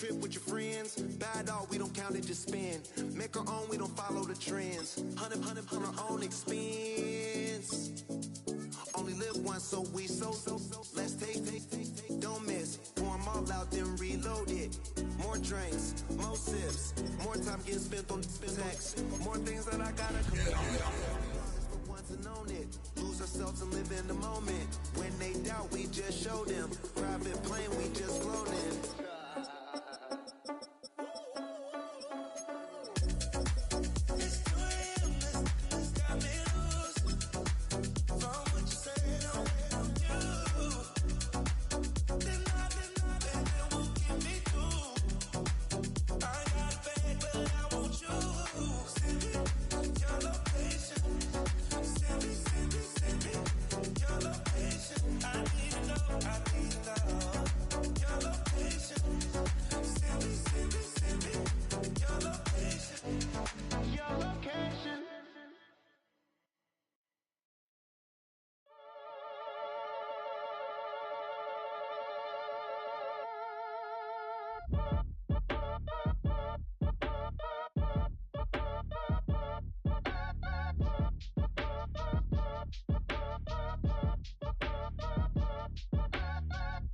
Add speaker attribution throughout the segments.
Speaker 1: trip with your friends. Bad dog, we don't count it, just spend. Make our own, we don't follow the trends. Hundred on our own expense. Only live once, so we so. Let's take, don't miss. Pour 'em all out, then reload it. More drinks, more sips. More time getting spent on text. More things that I gotta complete. And own it. Lose ourselves and live in the moment. When they doubt, we just show them. Private plane, we just floating.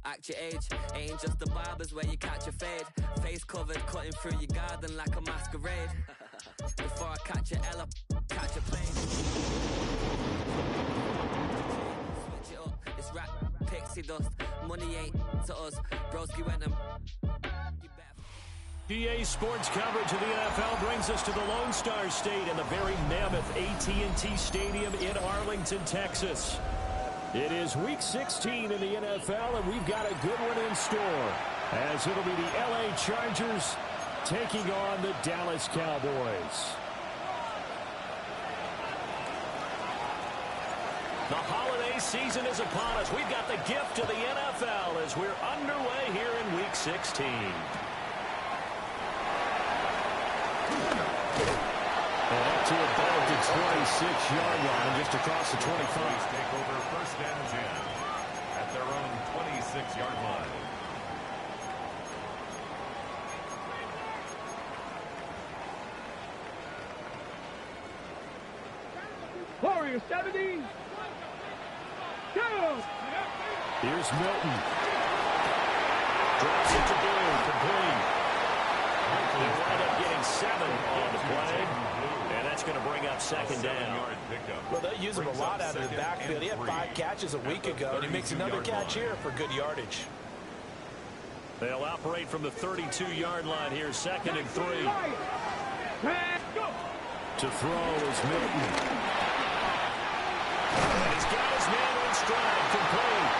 Speaker 2: Act your age, ain't just the barbers where you catch a fade. Face covered, cutting through your garden like a masquerade. Before I catch a Ella, catch a plane. Switch it up, it's rap, pixie dust. Money ain't to us, broski went and...
Speaker 3: PA Sports coverage of the NFL brings us to the Lone Star State in the very mammoth AT&T Stadium in Arlington, Texas. It is Week 16 in the NFL, and we've got a good one in store, as it'll be the LA Chargers taking on the Dallas Cowboys. The holiday season is upon us. We've got the gift of the NFL as we're underway here in Week 16. Up to about the 26-yard line, just across the 25.
Speaker 4: Take over first and 10 at their own 26-yard line.
Speaker 5: Warrior 70. Go!
Speaker 3: Here's Milton. Drops it to Boone, complete. They wind up getting 7 on the play. And that's going to bring up second down.
Speaker 6: Well, they use him a lot out of the backfield. He had 5 catches a week ago, and he makes another catch here for good yardage.
Speaker 3: They'll operate from the 32-yard line here, second and 3. To throw is Milton. And he's got his man on stride, complete.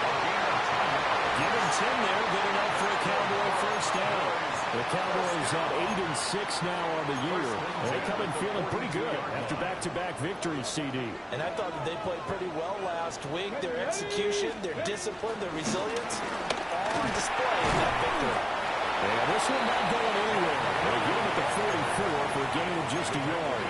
Speaker 3: Give him 10 there, good enough for a Cowboy first down. The Cowboys at 8-6 now on the year. They come in feeling pretty good after back-to-back victories, CD.
Speaker 6: And I thought that they played pretty well last week. Their execution, their discipline, their resilience, all on display in that victory.
Speaker 3: And this one not going anywhere. They get him at the 44 for a gain of just a yard.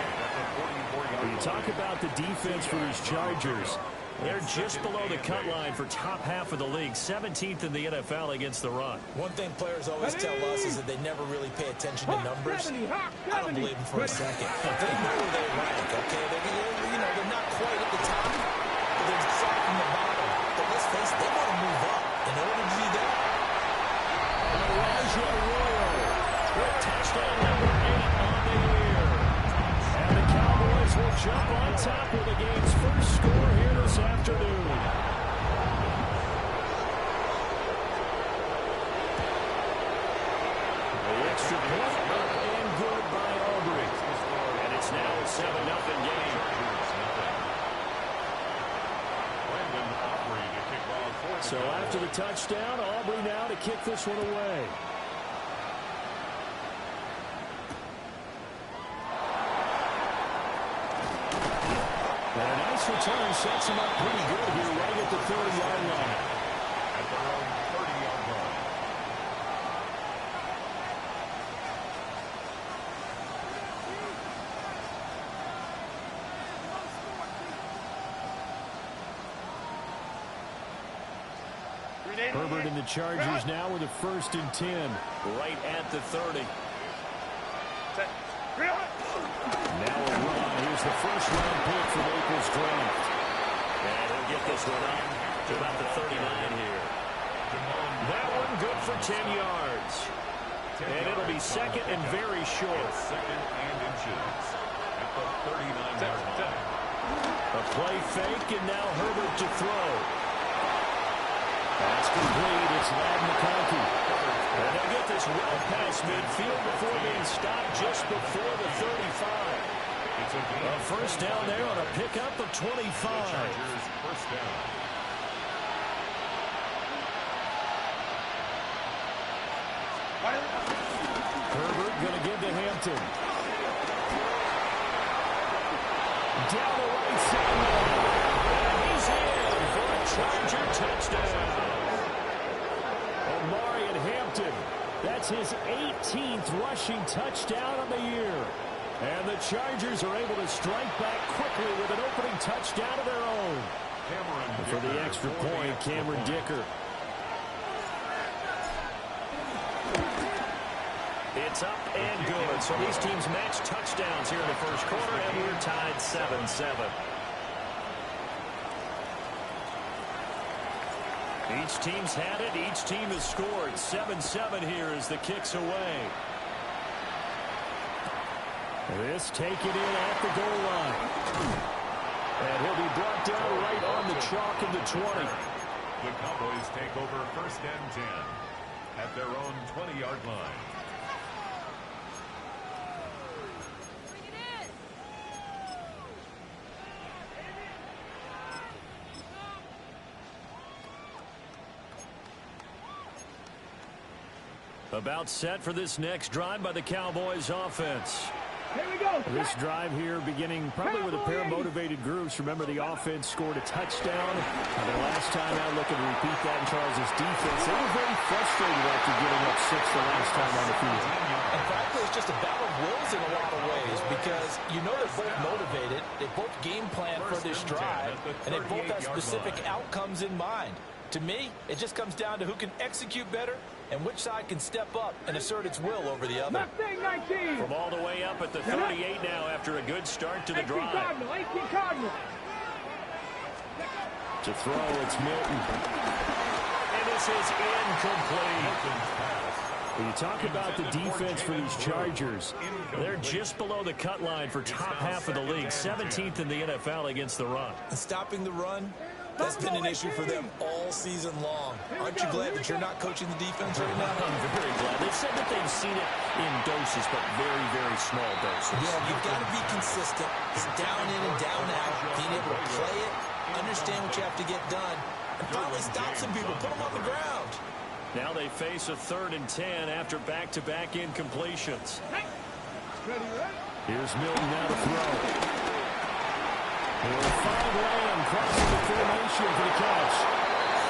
Speaker 3: When you talk about the defense for these Chargers, they're just below the cut line for top half of the league, 17th in the NFL against the run.
Speaker 6: One thing players always tell us is that they never really pay attention to numbers. I don't believe them for a second. They know where they rank, okay? They're not quite at the top, but they're far from the bottom. But let's face it, they got to move up in order to do that.
Speaker 3: Elijah Royal with touchdown number 8 on the year. And the Cowboys will jump on top with the game's first score here this afternoon. The extra point up and good by Aubrey. And it's now a 7-0 game. So after the touchdown, Aubrey now to kick this one away. And a nice return sets him up pretty good here right at the 30-yard line.
Speaker 4: At their own 30-yard line.
Speaker 3: Herbert and the Chargers now with a 1st and 10.
Speaker 7: Right at the 30.
Speaker 3: Now a run. Here's the first-round pick from April's draft.
Speaker 7: And he'll get this one up to about the 39 here.
Speaker 3: That one good for 10 yards. And it'll be second and very short.
Speaker 4: Second and inches at the 39-yard line.
Speaker 3: A play fake, and now Herbert to throw. That's complete. It's Ladd McConkey. And they'll get this well past midfield before being stopped just before the 35. A first down there on a pickup of 25.
Speaker 4: Chargers first down.
Speaker 3: Herbert going to give to Hampton. Down the right side. And he's in for a Charger touchdown. Omarion Hampton. That's his 18th rushing touchdown of the year. And the Chargers are able to strike back quickly with an opening touchdown of their own. And for the extra point, Cameron Dicker. It's up and good. So these teams match touchdowns here in the first quarter, and we're tied 7-7. Each team's had it. Each team has scored. 7-7 here as the kick's away. This taken in at the goal line. And he'll be brought down right on the chalk in the 20.
Speaker 4: The Cowboys take over 1st and 10 at their own 20-yard line.
Speaker 3: About set for this next drive by the Cowboys offense.
Speaker 5: Here we go.
Speaker 3: This drive here beginning probably with a pair of motivated groups. Remember, the offense scored a touchdown. And the last time out, looking to repeat that in Charles' defense. They were very frustrated after giving up 6 the last time on the field.
Speaker 6: And frankly, it's just a battle of wills in a lot of ways because you know they're both motivated. They both game plan for this drive, and they both have specific outcomes in mind. To me, it just comes down to who can execute better and which side can step up and assert its will over the other.
Speaker 3: From all the way up at the 38 now after a good start to the drive.
Speaker 5: 18 Cardinal.
Speaker 3: To throw, it's Milton. And this is incomplete. When you talk about the defense for these Chargers, they're just below the cut line for top half of the league, 17th in the NFL against the run.
Speaker 6: And stopping the run, that's been an issue for them all season long. Aren't you glad that you're not coaching the defense right now?
Speaker 3: I'm very glad. They've said that they've seen it in doses, but very, very small doses.
Speaker 6: Yeah, you've got to be consistent. It's down in and down out. Being able to play it, understand what you have to get done, and finally stop some people, put them on the ground.
Speaker 3: Now they face a 3rd and 10 after back-to-back incompletions. Here's Milton now to throw. He'll find Lamb crossing the formation for the catch.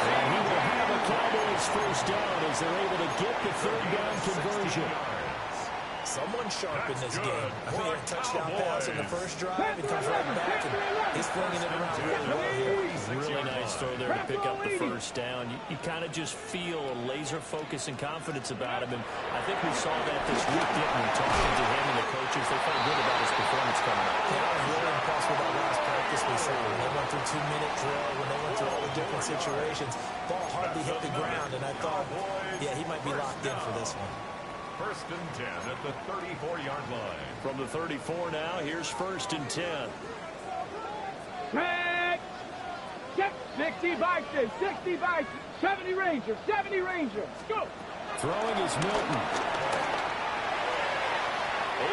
Speaker 3: And he will have a Cowboys first down as they're able to get the 3rd down conversion.
Speaker 6: Someone sharp in this game. I mean, a touchdown pass in the first drive. He comes right back, and he's flinging it around really well here.
Speaker 3: Really nice throw there to pick up the first down. You kind of just feel a laser focus and confidence about him, and I think we saw that this week, didn't we? Talking to him and the coaches, they felt good about his performance coming up.
Speaker 6: Yeah, I was really impressed with that last practice we saw. When they went through 2-minute drill, when they went through all the different situations, ball hardly hit the ground, and I thought, yeah, he might be locked in for this one.
Speaker 4: 1st and 10 at the 34-yard line.
Speaker 3: From the 34 now, here's 1st and 10.
Speaker 5: Check. 60 Bison, 60 Bison, 70 Ranger, 70 Ranger. Go.
Speaker 3: Throwing is Milton.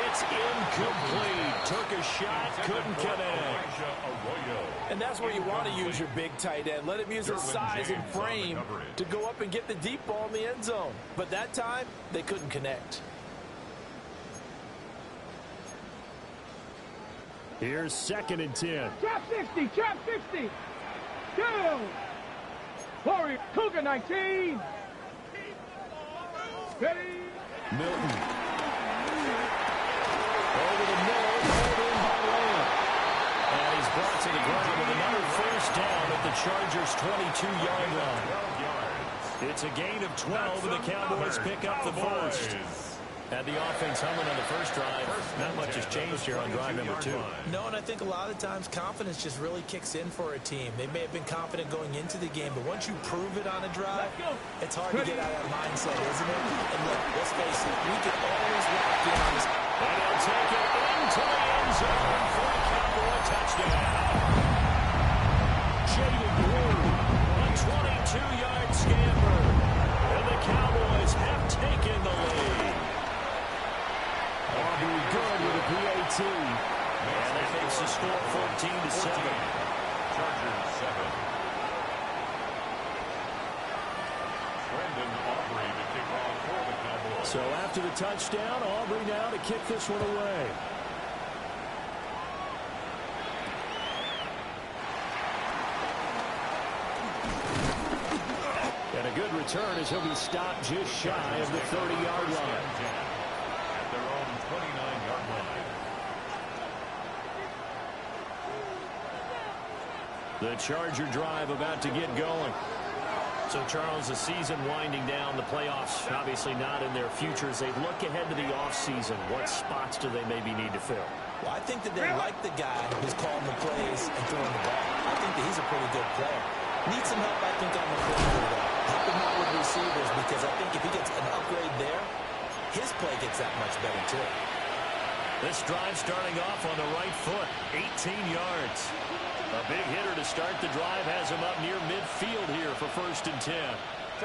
Speaker 3: It's incomplete. Took a shot, couldn't connect.
Speaker 6: And that's where you want to use your big tight end. Let him use his size and frame to go up and get the deep ball in the end zone. But that time, they couldn't connect.
Speaker 3: Here's 2nd and 10.
Speaker 5: Trap 60, trap 60. Go. Warrior, Cougar 19. Ready.
Speaker 3: Milton. Over the middle, pulled in by Lamb. And he's brought to the ground with another first down at the Chargers' 22-yard line.
Speaker 4: 12 yards.
Speaker 3: It's a gain of 12, and the Cowboys pick up the first. And the offense humming on the first drive. Not much has changed here on drive number 2.
Speaker 6: No, and I think a lot of times confidence just really kicks in for a team. They may have been confident going into the game, but once you prove it on a drive, it's hard to get out of that mindset, isn't it? And look, let's face it, we can always lock in on this.
Speaker 3: And he'll take it into the end zone for a Cowboy touchdown. Jaden Ward, a 22-yard scamper. And the Cowboys have taken the lead. Aubrey good with a PAT. And that makes the score 14-7.
Speaker 4: Chargers 7. Brendan Aubrey to kick off for the Cowboys.
Speaker 3: So after the touchdown, Aubrey now to kick this one away. And a good return as he'll be stopped just shy of the 30-yard line.
Speaker 4: At their own 29-yard line.
Speaker 3: The Charger drive about to get going. So, Charles, the season winding down, the playoffs obviously not in their future. As they look ahead to the offseason, what spots do they maybe need to fill?
Speaker 6: Well, I think that they like the guy who's calling the plays and throwing the ball. I think that he's a pretty good player. Needs some help, I think, on the perimeter, though. Help him out with receivers, because I think if he gets an upgrade there, his play gets that much better, too.
Speaker 3: This drive starting off on the right foot, 18 yards. A big hitter to start the drive has him up near midfield here for 1st and 10.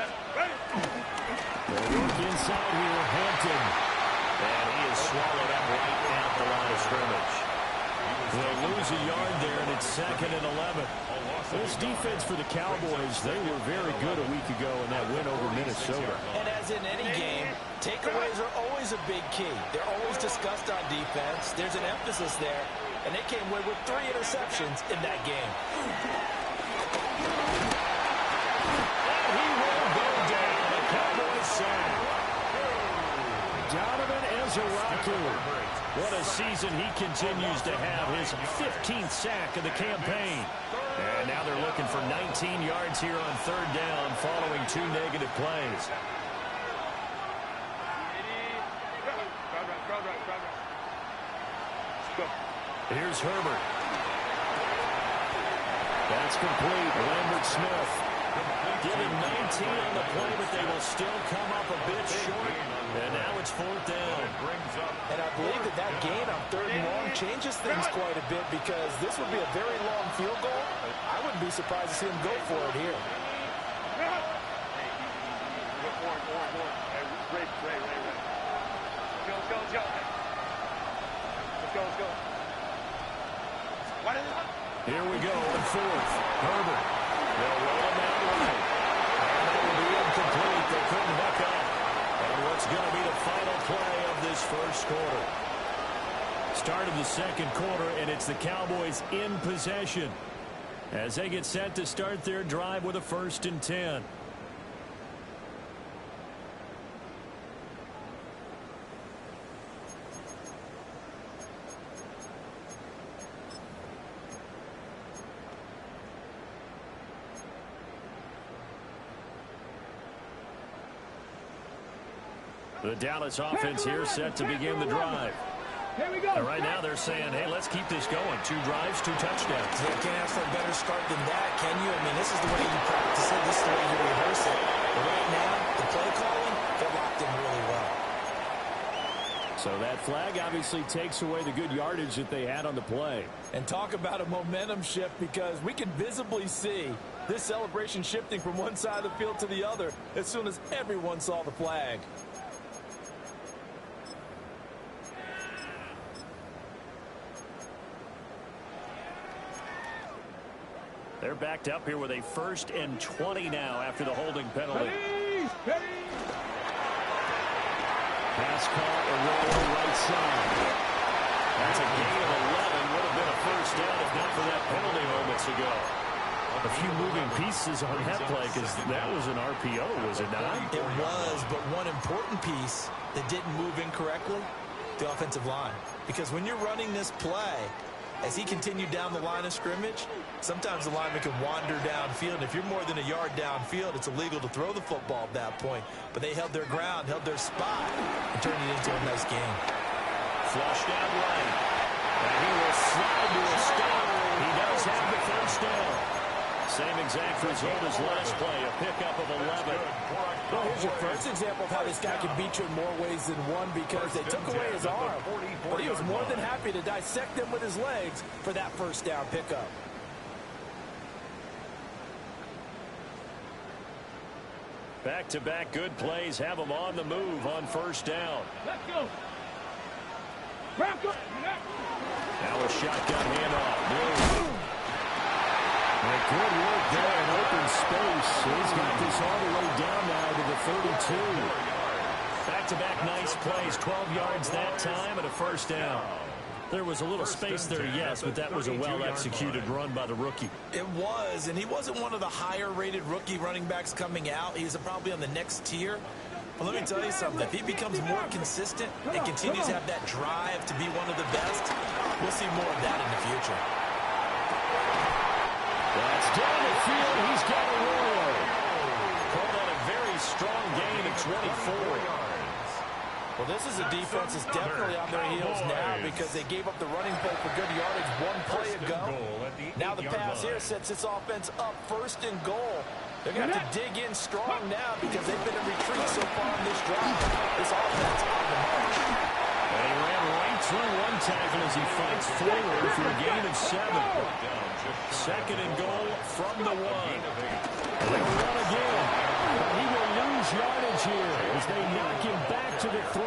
Speaker 3: They work inside here, Hampton. And he is swallowed up right at the line of scrimmage. They'll lose a yard there, and it's 2nd and 11. This defense for the Cowboys, they were very good a week ago in that win over Minnesota.
Speaker 6: And as in any game, takeaways are always a big key. They're always discussed on defense. There's an emphasis there, and they came away with 3 interceptions in that game.
Speaker 3: And he will go down. A Cowboys sack. Donovan Ezeraku. What a season he continues to have. His 15th sack of the campaign. And now they're looking for 19 yards here on 3rd down following 2 negative plays. Here's Herbert. That's complete. Lambert Smith. Giving 19 on the play, but they will still come up a bit short. And now it's 4th down.
Speaker 6: And I believe that gain on 3rd and long changes things quite a bit, because this would be a very long field goal. I wouldn't be surprised to see him go for it here.
Speaker 3: Here we go on 4th. Herbert. They'll roll him out right. And that will be incomplete. They couldn't hook up. And what's going to be the final play of this 1st quarter? Start of the 2nd quarter, and it's the Cowboys in possession as they get set to start their drive with a 1st and 10. The Dallas offense here set to begin the drive.
Speaker 5: Here we go.
Speaker 3: And right now they're saying, hey, let's keep this going. 2 drives, 2 touchdowns.
Speaker 6: You can't ask for a better start than that, can you? I mean, this is the way you practice it. This is the way you rehearse it. But right now, the play calling, they're locked in really well.
Speaker 3: So that flag obviously takes away the good yardage that they had on the play.
Speaker 6: And talk about a momentum shift, because we can visibly see this celebration shifting from one side of the field to the other as soon as everyone saw the flag.
Speaker 3: They're backed up here with a 1st and 20 now after the holding penalty. Pass caught, Arroyo right side. That's a gain of 11. Would have been a 1st down if not for that penalty moments ago. A few moving pieces on that play, because that was an RPO, was it not?
Speaker 6: It was, but one important piece that didn't move incorrectly, the offensive line. Because when you're running this play, as he continued down the line of scrimmage, sometimes the lineman can wander downfield. And if you're more than a yard downfield, it's illegal to throw the football at that point. But they held their ground, held their spot, and turned it into a nice game.
Speaker 3: Flushed out right. And he will slide to a stop. He does have the first down. Same exact result as last play, a pickup of 11.
Speaker 8: Well, here's your first example of how this guy can beat you in more ways than one, because they took away his arm. But he was more than happy to dissect them with his legs for that first down pickup.
Speaker 3: Back-to-back good plays have him on the move on first down.
Speaker 5: Let's go.
Speaker 3: Now a shotgun handoff. Good work there in open space. He's got this all the way down now to the 32. Back-to-back nice plays. 12 yards that time and a first down. There was a little space there, yes, but that was a well-executed run by the rookie.
Speaker 6: It was, and he wasn't one of the higher-rated rookie running backs coming out. He's probably on the next tier. But let me tell you something. If he becomes more consistent and continues to have that drive to be one of the best, we'll see more of that in the future.
Speaker 3: That's down the field. He's got a roll. Called that a very strong gain at 24.
Speaker 8: Well, this is a defense that's definitely on their heels now because they gave up the running play for good yardage one play ago. Now the pass here sets this offense up first and goal. They're going to have to dig in strong now because they've been in retreat so far in this drive. This offense on the march.
Speaker 3: And he ran right through one tackle as he fights forward for a gain of 7. Second and goal from the 1. They'll run again. He will lose yardage here as they knock him back to the 3.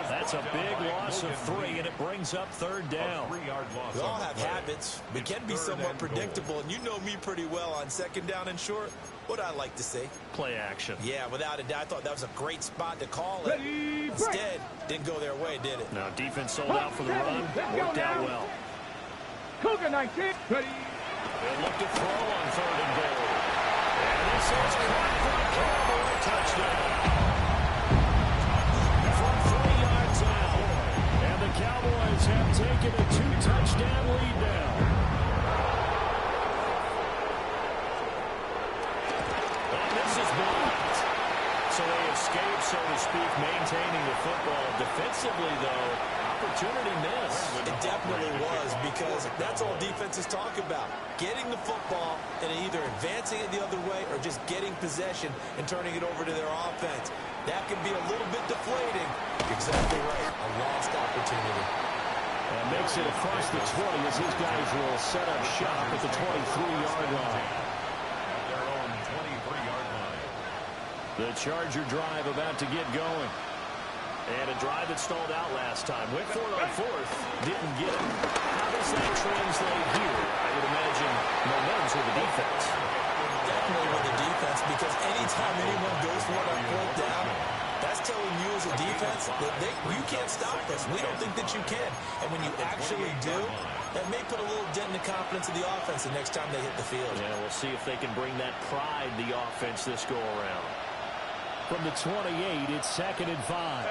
Speaker 3: That's a big loss of 3, and it brings up third down.
Speaker 6: We all have habits. We can be somewhat predictable, and you know me pretty well on second down and short. What I like to say?
Speaker 3: Play action.
Speaker 6: Yeah, without a doubt. I thought that was a great spot to call it. Instead, didn't go their way, did it?
Speaker 3: Now, defense sold out for the run. Worked out well.
Speaker 5: Cougar 19. Ready.
Speaker 3: They look to throw on third and goal. And this is caught for a Cowboy touchdown. From 3 yards out. And the Cowboys have taken a 2-touchdown lead now. And this is blocked. So they escape, so to speak, maintaining the football. Defensively, though, opportunity miss.
Speaker 6: It definitely was, because that's all defenses talk about. Getting the football and either advancing it the other way or just getting possession and turning it over to their offense. That can be a little bit deflating. Exactly right. A lost opportunity.
Speaker 3: And makes it across the 20 as his guys will set up shop at the 23-yard line.
Speaker 4: Their own 23-yard line.
Speaker 3: The Charger drive about to get going. And a drive that stalled out last time. Went for it on 4th. Didn't get it. How does that translate here? I would imagine momentum's with the defense.
Speaker 6: Definitely with the defense, because anytime anyone goes for it on 4th down, that's telling you as a defense that you can't stop us. We don't think that you can. And when you actually do, that may put a little dent in the confidence of the offense the next time they hit the field.
Speaker 3: Yeah, we'll see if they can bring that pride to the offense this go-around. From the 28, it's 2nd and 5.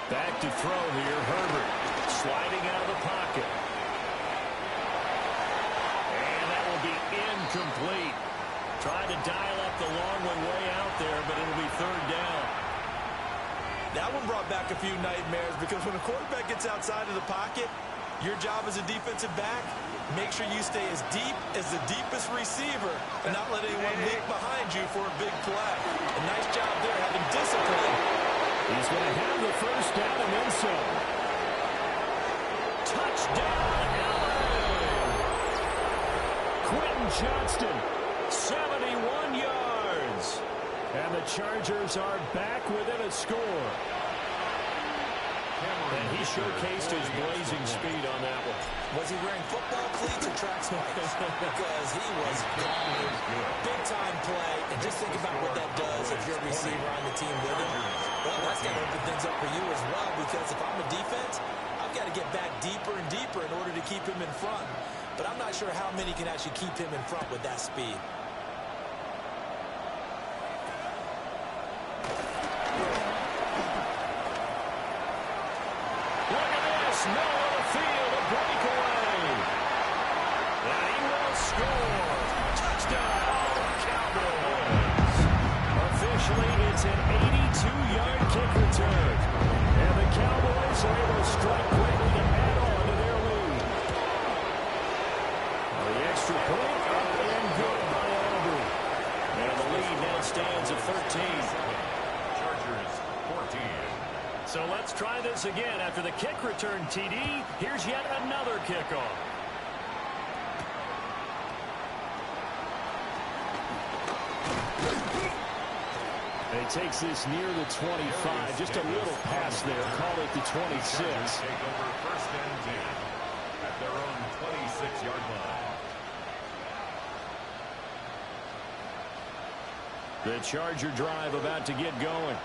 Speaker 3: Back to throw here, Herbert, sliding out of the pocket. And that will be incomplete. Tried to dial up the long one way out there, but it'll be 3rd down.
Speaker 6: That one brought back a few nightmares, because when a quarterback gets outside of the pocket, your job as a defensive back, make sure you stay as deep as the deepest receiver and not let anyone leak behind you for a big play. A nice job there, having discipline.
Speaker 3: He's going to have the first down and then some. Touchdown, LA! Quentin Johnston, 71 yards. And the Chargers are back within a score. And he showcased his blazing speed on that one.
Speaker 6: Was he wearing football cleats or track spikes? Because he was gone. Big-time play. And just think about what that does if you're a receiver on the team with him. Well, that's got to open things up for you as well, because if I'm a defense, I've got to get back deeper and deeper in order to keep him in front. But I'm not sure how many can actually keep him in front with that speed.
Speaker 3: middle of the field, a breakaway. And he will score. Touchdown, Cowboys. Officially, it's an 82-yard kick return. And the Cowboys are able to strike quickly to add on to their lead. The extra point up and good by Aubrey. And the lead now stands at 13.
Speaker 4: Chargers 14.
Speaker 3: So let's try this again. After the kick return, TD, here's yet another kickoff. He takes this near the 25. Just a little pass there. Call it the 26.
Speaker 4: Take over first and 10 at their own 26-yard line.
Speaker 3: The Charger drive about to get going.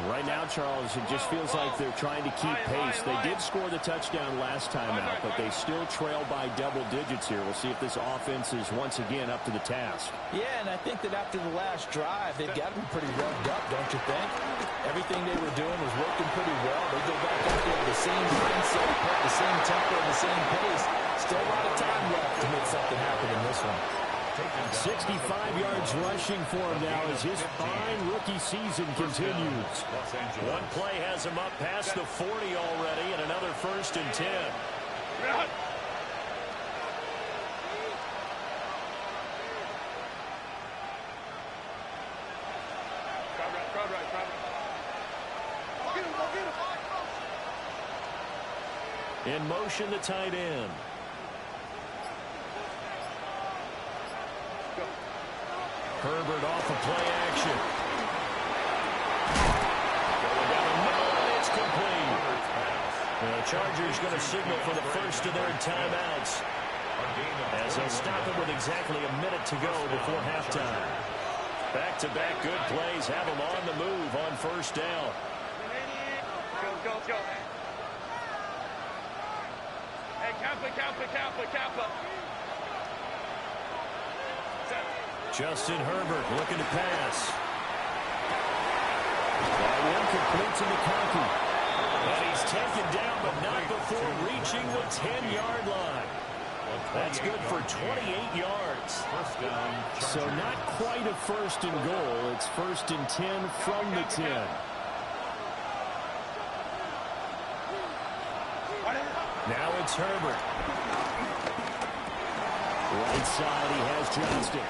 Speaker 3: Right now, Charles, it just feels like they're trying to keep pace. They did score the touchdown last time out, but they still trail by double digits here. We'll see if this offense is once again up to the task.
Speaker 6: Yeah, and I think that after the last drive, they've got to be pretty revved up, don't you think? Everything they were doing was working pretty well. They go back out there with the same mindset, the same tempo, the same pace. Still a lot of time left to make something happen in this one.
Speaker 3: 65 yards rushing for him now as his fine rookie season continues. One play has him up past the 40 already, and another first and 10. In motion, the tight end. Herbert off of play action. Going down the middle, and it's complete. The Chargers going to signal for the first of their timeouts, as they'll stop it with exactly a minute to go before halftime. Back-to-back good plays have them on the move on first down.
Speaker 5: Go, man. Hey, Kappa.
Speaker 3: Justin Herbert looking to pass. That one complete to McConkey. And he's taken down, but not before reaching the 10-yard line. That's good for 28 yards. So not quite a first and goal. It's first and 10 from the 10. Now it's Herbert. Right side, he has Johnston.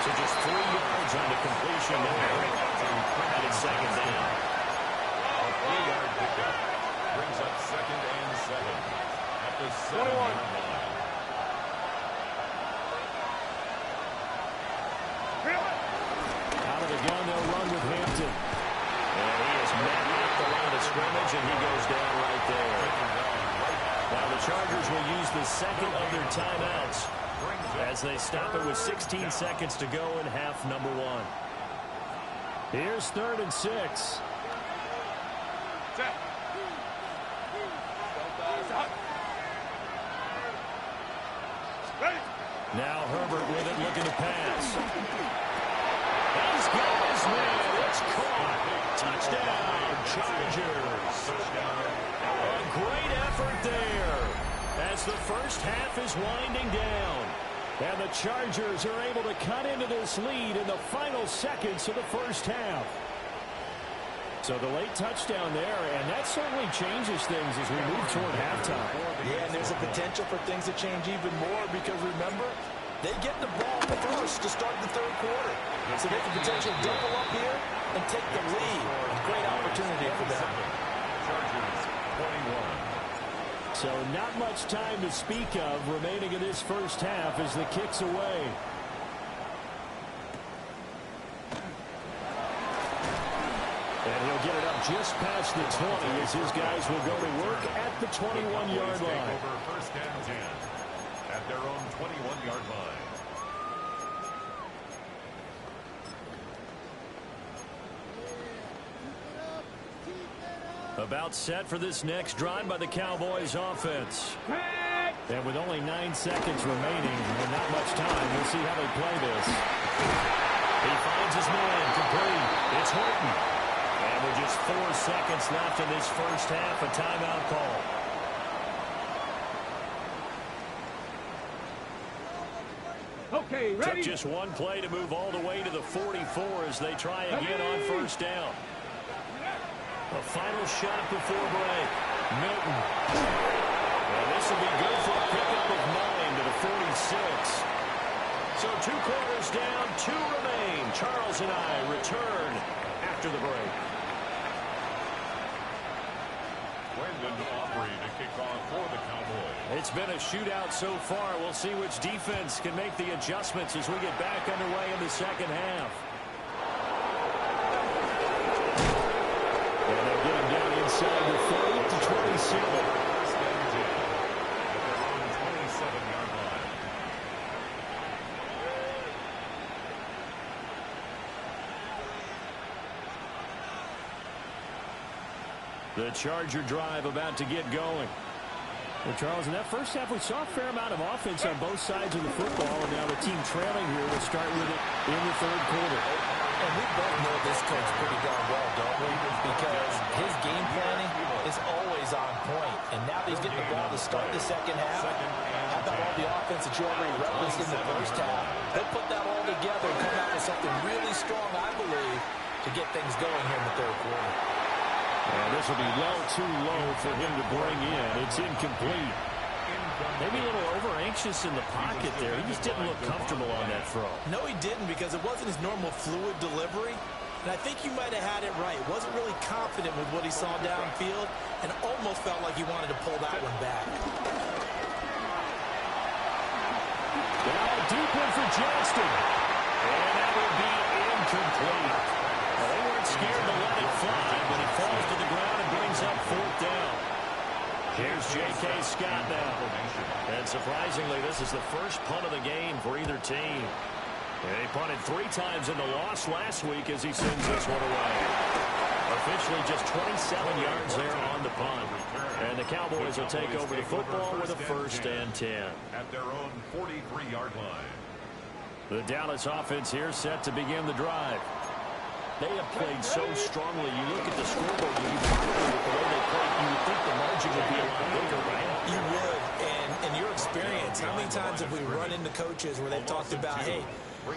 Speaker 3: So just 3 yards on the completion there. And it's second down.
Speaker 4: A 3-yard pickup brings up second and 7 at the 7-yard line.
Speaker 3: Out of the gun, they'll run with Hampton. And he is met at the line of scrimmage, and he goes down right there. Now the Chargers will use the second of their timeouts as they stop it with 16 seconds to go in half number 1. Here's 3rd and 6. Now Herbert with it, looking to pass. He's got his man. It's caught. Touchdown, Chargers. A great effort there as the first half is winding down. And the Chargers are able to cut into this lead in the final seconds of the first half. So the late touchdown there, and that certainly changes things as we move toward halftime.
Speaker 6: Yeah, and there's a potential for things to change even more because, remember, they get the ball first to start the third quarter. So they can potentially double up here and take the lead. A great opportunity for them.
Speaker 4: Chargers 21.
Speaker 3: So not much time to speak of remaining in this first half as the kick's away. And he'll get it up just past the 20 as his guys will go to work at the 21-yard line.
Speaker 4: Take over first and 10 at their own 21-yard line.
Speaker 3: About set for this next drive by the Cowboys offense. And with only 9 seconds remaining and not much time, we'll see how they play this. He finds his man complete. It's Horton. And And with just 4 seconds left in this first half, a timeout call.
Speaker 5: Okay, ready?
Speaker 3: Took just one play to move all the way to the 44 as they try again on first down. A final shot before break. Milton. And this will be good for a pickup of 9 to the 46. So 2 quarters down, 2 remain. Charles and I return after the break.
Speaker 4: Brandon Aubrey to kick off for the Cowboys.
Speaker 3: It's been a shootout so far. We'll see which defense can make the adjustments as we get back underway in the second half. And they'll get him down inside the 30 to 27. The Charger drive about to get going.
Speaker 9: Well, Charles, in that first half, we saw a fair amount of offense on both sides of the football, and now the team trailing here will start with it in the third quarter.
Speaker 6: And we both know this coach pretty darn well, don't we? Because his game planning is always on point. And now that he's getting the ball to start the second half, how about all the offense that you already referenced in the first half? He'll put that all together and come out with something really strong, I believe, to get things going here in the third quarter.
Speaker 3: And this will be well too low for him to bring in. It's incomplete. Maybe a little over-anxious in the pocket there. He just didn't look comfortable on that throw.
Speaker 6: No, he didn't, because it wasn't his normal fluid delivery. And I think you might have had it right. Wasn't really confident with what he saw downfield and almost felt like he wanted to pull that one back.
Speaker 3: Now deep in for Johnston. And that would be incomplete. Well, they weren't scared to let it fly, but it falls to the ground and brings up 4th down. Here's J.K. Scott now. And surprisingly, this is the first punt of the game for either team. And he punted 3 times in the loss last week as he sends this one away. Officially just 27 yards there on the punt. And the Cowboys will take over the football with a 1st and 10.
Speaker 4: At their own 43-yard line.
Speaker 3: The Dallas offense here set to begin the drive. They have played so strongly. You look at the scoreboard, you with the way they played, you would think the margin would be a lot bigger, right?
Speaker 6: You would. And in your experience, how many times have we run into coaches where they've talked about, hey,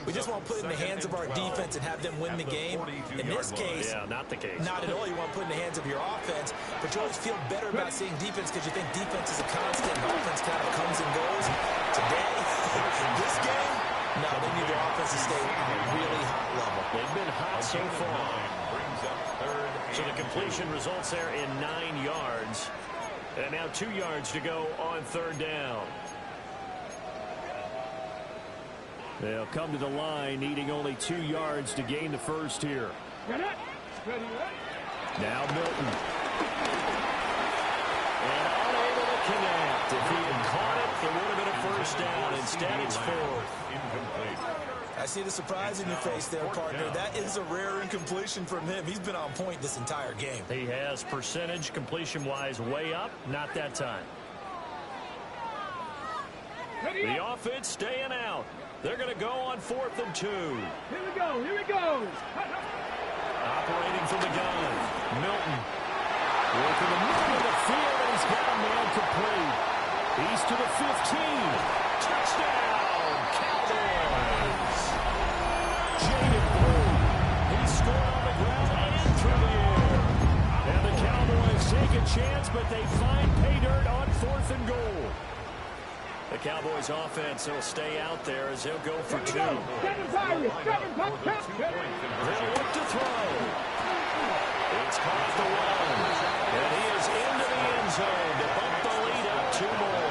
Speaker 6: we just want to put it in the hands of our defense and have them win the game? In this case,
Speaker 3: yeah, not the case.
Speaker 6: Not at all. You want to put it in the hands of your offense, but you always feel better about seeing defense because you think defense is a constant and offense kind of comes and goes. Today, this game, no, they need their offense to stay on a really hot level.
Speaker 3: They've been hot so far. So the completion results there in 9 yards. And now 2 yards to go on 3rd down. They'll come to the line needing only 2 yards to gain the first here. Now Milton. And unable to connect. If he had caught it, it would have been a 1st down. Instead, it's 4th.
Speaker 4: Incomplete.
Speaker 6: I see the surprise in your face there, partner. That is a rare incompletion from him. He's been on point this entire game.
Speaker 3: He has percentage completion-wise way up. Not that time. The offense staying out. They're going to go on 4th and 2.
Speaker 5: Here we go. Here we go.
Speaker 3: Operating from the gun. Milton. Working the middle of the field, and he's got a man complete. He's to the 15. Touchdown, Cowboys. Jaden Blue. He scored on the ground and through the air. And the Cowboys take a chance, but they find pay dirt on 4th and goal. The Cowboys offense will stay out there as they'll go for 2. They'll look to throw. It's caught the run. And he is into the end zone to bump the lead up 2 more.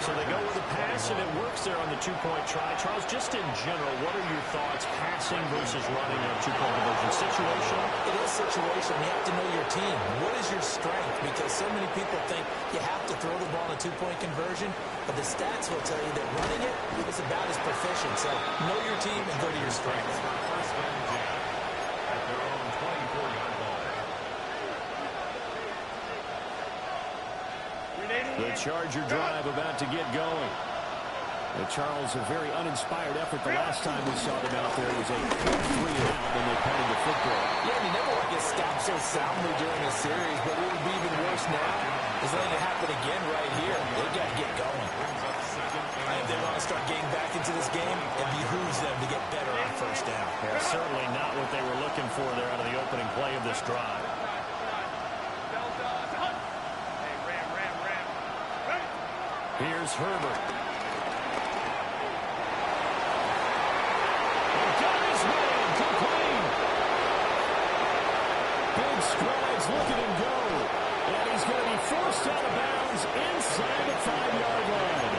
Speaker 3: So they go with a pass, and it works there on the 2-point try. Charles, just in general, what are your thoughts passing versus running on 2-point conversion? Situational?
Speaker 6: It is situational. You have to know your team. What is your strength? Because so many people think you have to throw the ball in a 2-point conversion, but the stats will tell you that running it is about as proficient. So know your team and go to your strength.
Speaker 4: At their own 24-yard line.
Speaker 3: The Charger drive about to get going.
Speaker 9: And Charles, a very uninspired effort. The last time we saw them out there was a 3-and-out when they punted the football.
Speaker 6: Yeah, and you never want to get stopped so soundly during a series, but what would be even worse now is letting it happen again right here. They've got to get going. If they want to start getting back into this game, it behooves them to get better on first down.
Speaker 3: Yeah, certainly not what they were looking for there out of the opening play of this drive. Here's Herbert. Big strides, look at him go. And he's going to be forced out of bounds inside the 5-yard line.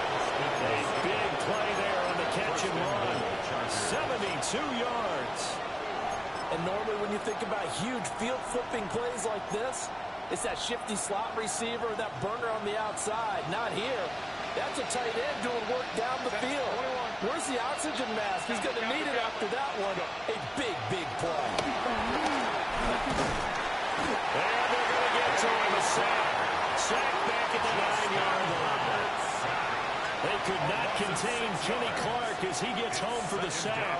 Speaker 3: A big play there on the catch and run. 72 yards.
Speaker 6: And normally when you think about huge field-flipping plays like this, it's that shifty slot receiver, that burner on the outside. Not here. That's a tight end doing work down the field. Where's the oxygen mask? He's going to need it after that one. A big, big play.
Speaker 3: And they're going to get to him. A sack. Sack back at the 9-yard line. They could not contain Kenny Clark as he gets home for the sack.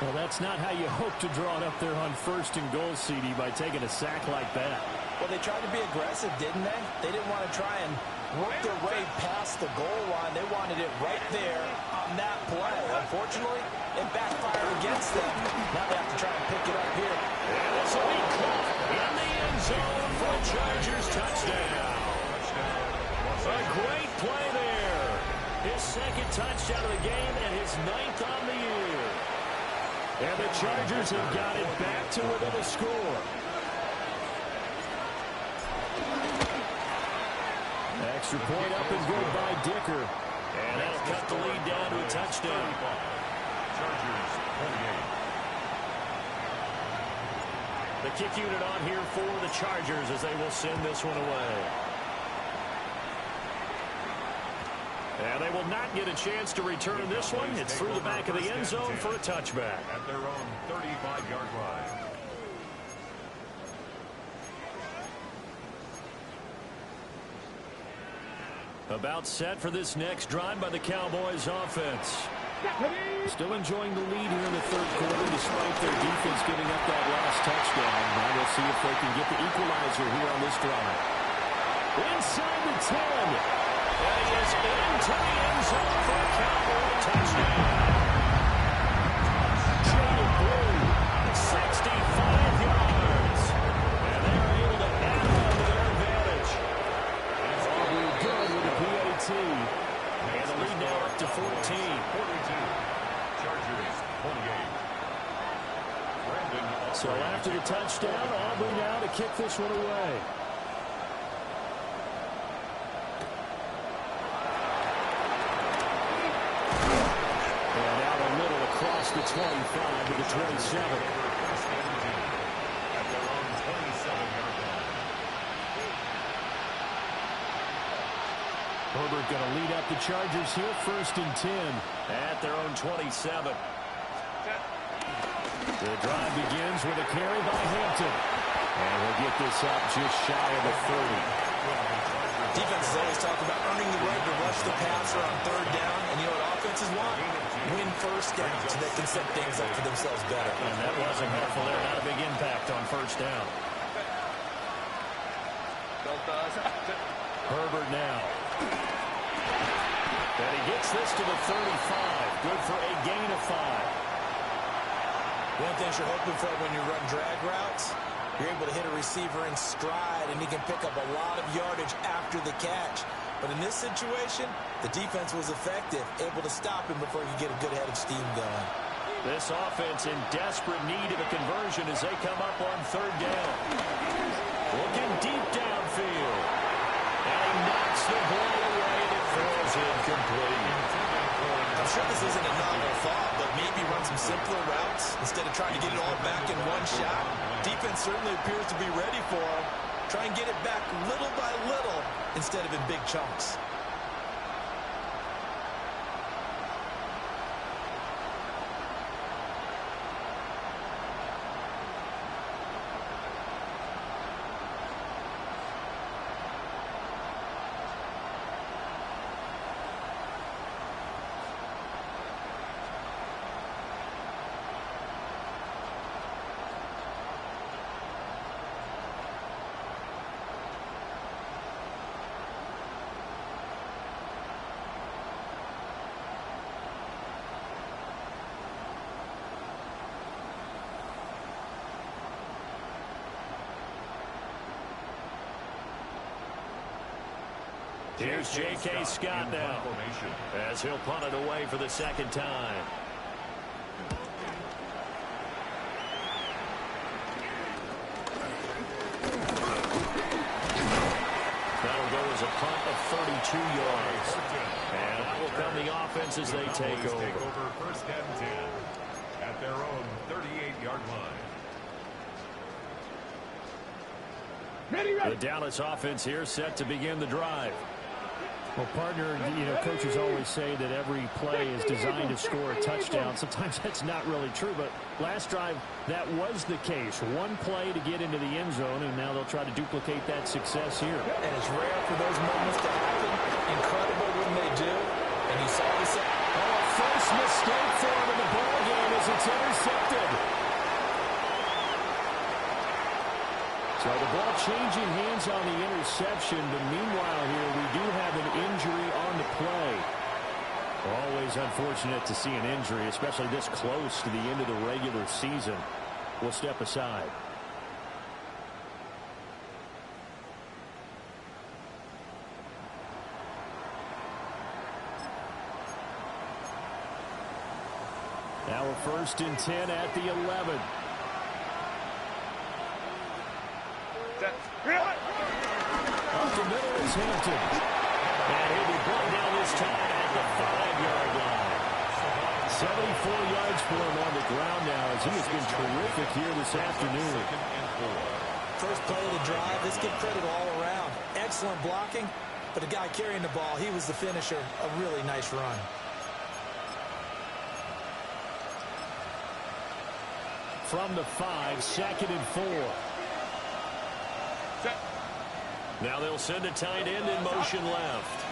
Speaker 3: Well, that's not how you hope to draw it up there on 1st and goal, CD, by taking a sack like that.
Speaker 6: Well, they tried to be aggressive, didn't they? They didn't want to try and work their way past the goal line. They wanted it right there on that play. Unfortunately, it backfired against them. Now they have to try and pick it up here.
Speaker 3: And this will be caught in the end zone for a Chargers touchdown. A great play there. His 2nd touchdown of the game and his 9th on the year. And the Chargers have got it back to within a score. Extra point up and good by Dicker. And that'll cut the lead down to a touchdown.
Speaker 4: Chargers 28.
Speaker 3: The kick unit on here for the Chargers as they will send this one away. And they will not get a chance to return this one. It's through the back of the end zone for a touchback.
Speaker 4: At their own 35-yard line.
Speaker 3: About set for this next drive by the Cowboys offense. Still enjoying the lead here in the 3rd quarter despite their defense giving up that last touchdown. Now we'll see if they can get the equalizer here on this drive. Inside the 10. And he is into the end zone for a Cowboy touchdown. Joe Blue, 65 yards. And they're able to add on to their advantage. It's all good with the PAT. And the lead now up to 14.
Speaker 4: 42. Chargers 28.
Speaker 3: So after the touchdown, Aubrey now to kick this one away. And out a little across the 25 to the 27.
Speaker 4: At their own 27-yard line.
Speaker 3: Herbert going to lead up the Chargers here, 1st and 10 at their own 27. The drive begins with a carry by Hampton. And we'll get this up just shy of the 30.
Speaker 6: Defenses always talk about earning the right to rush the passer on 3rd down. And you know what offenses want? Win 1st down so they can set things up for themselves better.
Speaker 3: And that wasn't helpful there. Not a big impact on 1st down. Herbert now. And he gets this to the 35. Good for a gain of 5.
Speaker 6: One thing you're hoping for when you run drag routes, you're able to hit a receiver in stride, and he can pick up a lot of yardage after the catch. But in this situation, the defense was effective, able to stop him before he could get a good head of steam going.
Speaker 3: This offense in desperate need of a conversion as they come up on 3rd down. Looking deep downfield. And he knocks the ball away, and it falls incomplete.
Speaker 6: I'm sure this isn't a novel thought, but maybe run some simpler routes instead of trying to get it all back in one shot. Defense certainly appears to be ready for him. Try and get it back little by little instead of in big chunks.
Speaker 3: Here's J.K. Scott now, as he'll punt it away for the second time. That'll go as a punt of 32 yards. And that will come the offense as they take over.
Speaker 4: First and 10 at their own 38-yard line.
Speaker 3: The Dallas offense here set to begin the drive.
Speaker 9: Well, partner, coaches always say that every play is designed to score a touchdown. Sometimes that's not really true, but last drive, that was the case. One play to get into the end zone, and now they'll try to duplicate that success here.
Speaker 6: And it's rare for those moments to happen. Incredible when they do. And he saw the set.
Speaker 9: Oh, first mistake for him in the ball game as it's intercepted. So the ball changing hands on the interception, but meanwhile here we do have an injury on the play. Always unfortunate to see an injury, especially this close to the end of the regular season. We'll step aside. Now we're first and 10 at the 11. Up the middle is Hampton. And he'll be brought down this time at the 5-yard line. 74 yards for him on the ground now as he has been terrific here this afternoon.
Speaker 6: First play of the drive. Let's give credit all around. Excellent blocking, but the guy carrying the ball, he was the finisher. A really nice run.
Speaker 9: From the 5, second and 4.
Speaker 3: Now they'll send a tight end in motion left.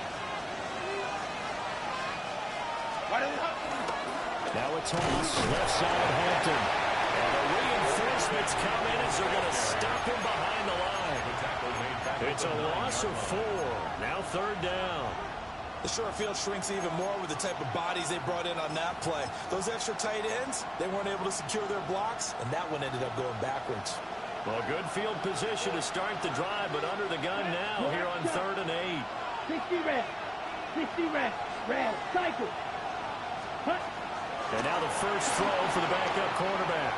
Speaker 9: Now a toss, left side Hampton.
Speaker 3: And the reinforcements come in as they're going to stop him behind the line. It's a loss of 4. Now third down.
Speaker 6: The short field shrinks even more with the type of bodies they brought in on that play. Those extra tight ends, they weren't able to secure their blocks, and that one ended up going backwards.
Speaker 3: Well, good field position to start the drive, but under the gun now here on 3rd and 8.
Speaker 5: 60 reps. 60 reps. Reps. Cycle.
Speaker 3: And now the first throw for the backup quarterback.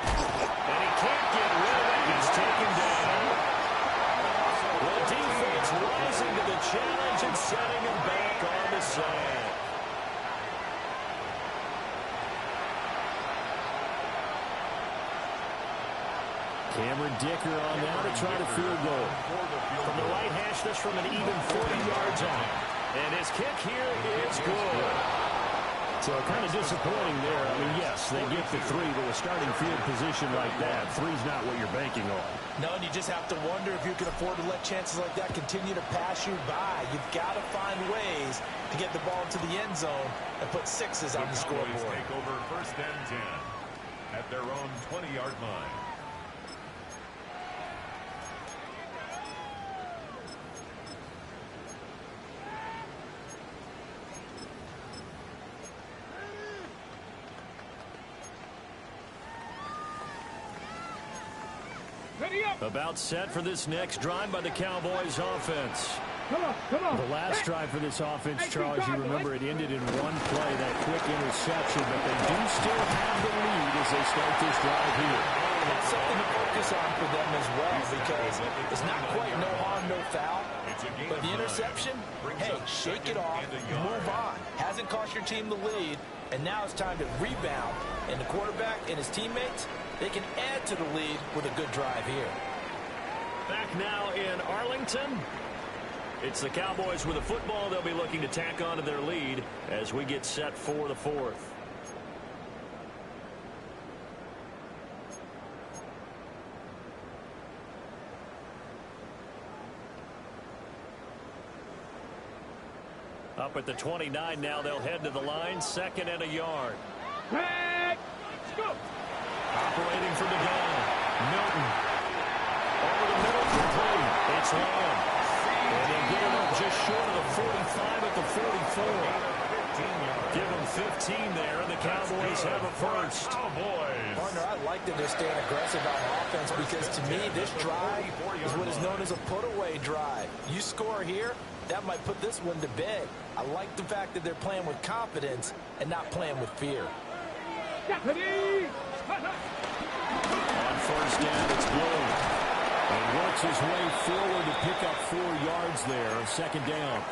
Speaker 3: And he can't get rid of it. He's taken down. The defense rising to the challenge and setting him back on the side.
Speaker 9: Cameron Dicker on now to try to field goal.
Speaker 3: From the right hash, this from an even 40 yards on. And his kick here is good.
Speaker 9: So kind of disappointing there. I mean, yes, they get the 3, but a starting field position like that, 3's not what you're banking on.
Speaker 6: No, and you just have to wonder if you can afford to let chances like that continue to pass you by. You've got to find ways to get the ball to the end zone and put 6s on the scoreboard.
Speaker 4: Take over first and 10 at their own 20-yard line.
Speaker 3: About set for this next drive by the Cowboys offense.
Speaker 5: Come on.
Speaker 9: The last drive for this offense, Charles, you remember it ended in one play, that quick interception, but they do still have the lead as they start this drive here.
Speaker 6: That's something to focus on for them as well, because it's not quite no harm, no foul. But the interception, hey, shake it off, move on. Hasn't cost your team the lead, and now it's time to rebound. And the quarterback and his teammates, they can add to the lead with a good drive here.
Speaker 3: Back now in Arlington. It's the Cowboys with the football. They'll be looking to tack on to their lead as we get set for the 4th. Up at the 29 now, they'll head to the line, 2nd and a yard.
Speaker 5: Let's go.
Speaker 3: Operating from the gun, Milton. Over the middle, complete. It's Lamb. And they get it up just short of the 45 at the 44. Give them 15 there, and the Cowboys have a first.
Speaker 6: Partner, I like that they're staying aggressive on offense because to me, this drive is what is known as a put-away drive. You score here, that might put this one to bed. I like the fact that they're playing with confidence and not playing with fear.
Speaker 9: On first down, it's Blue. And works his way forward to pick up 4 yards there. Second down.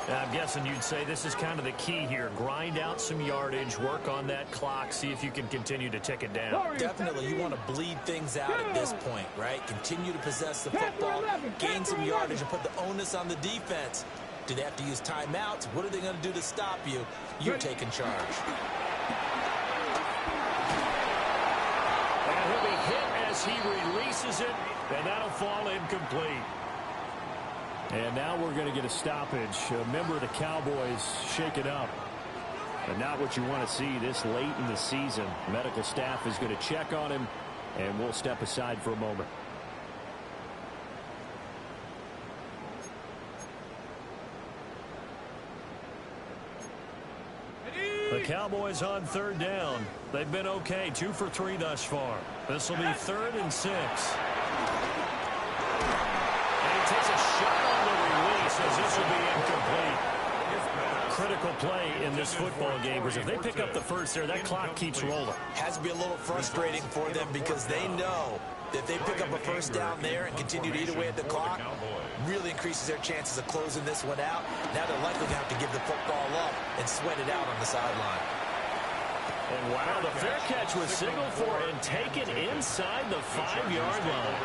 Speaker 3: I'm guessing you'd say this is kind of the key here. Grind out some yardage, work on that clock, see if you can continue to tick it down.
Speaker 6: Definitely, you want to bleed things out at this point, right? Continue to possess the football, gain some yardage, and put the onus on the defense. Do they have to use timeouts? What are they going to do to stop you? You're taking charge.
Speaker 3: And he'll be hit as he releases it, and that'll fall incomplete.
Speaker 9: And now we're going to get a stoppage. A member of the Cowboys shaken up. But not what you want to see this late in the season. Medical staff is going to check on him, and we'll step aside for a moment.
Speaker 3: The Cowboys on third down. They've been okay, 2 for 3 thus far. This will be 3rd and 6. And he takes a shot on the release as this will be incomplete. Critical play in this football game, because if they pick up the first there, that clock keeps rolling.
Speaker 6: Has to be a little frustrating for them because they know that if they pick up a first down there and continue to eat away at the clock, really increases their chances of closing this one out. Now they're likely to have to give the football up and sweat it out on the sideline.
Speaker 3: And wow, the fair catch was signaled for and taken inside the 5-yard line.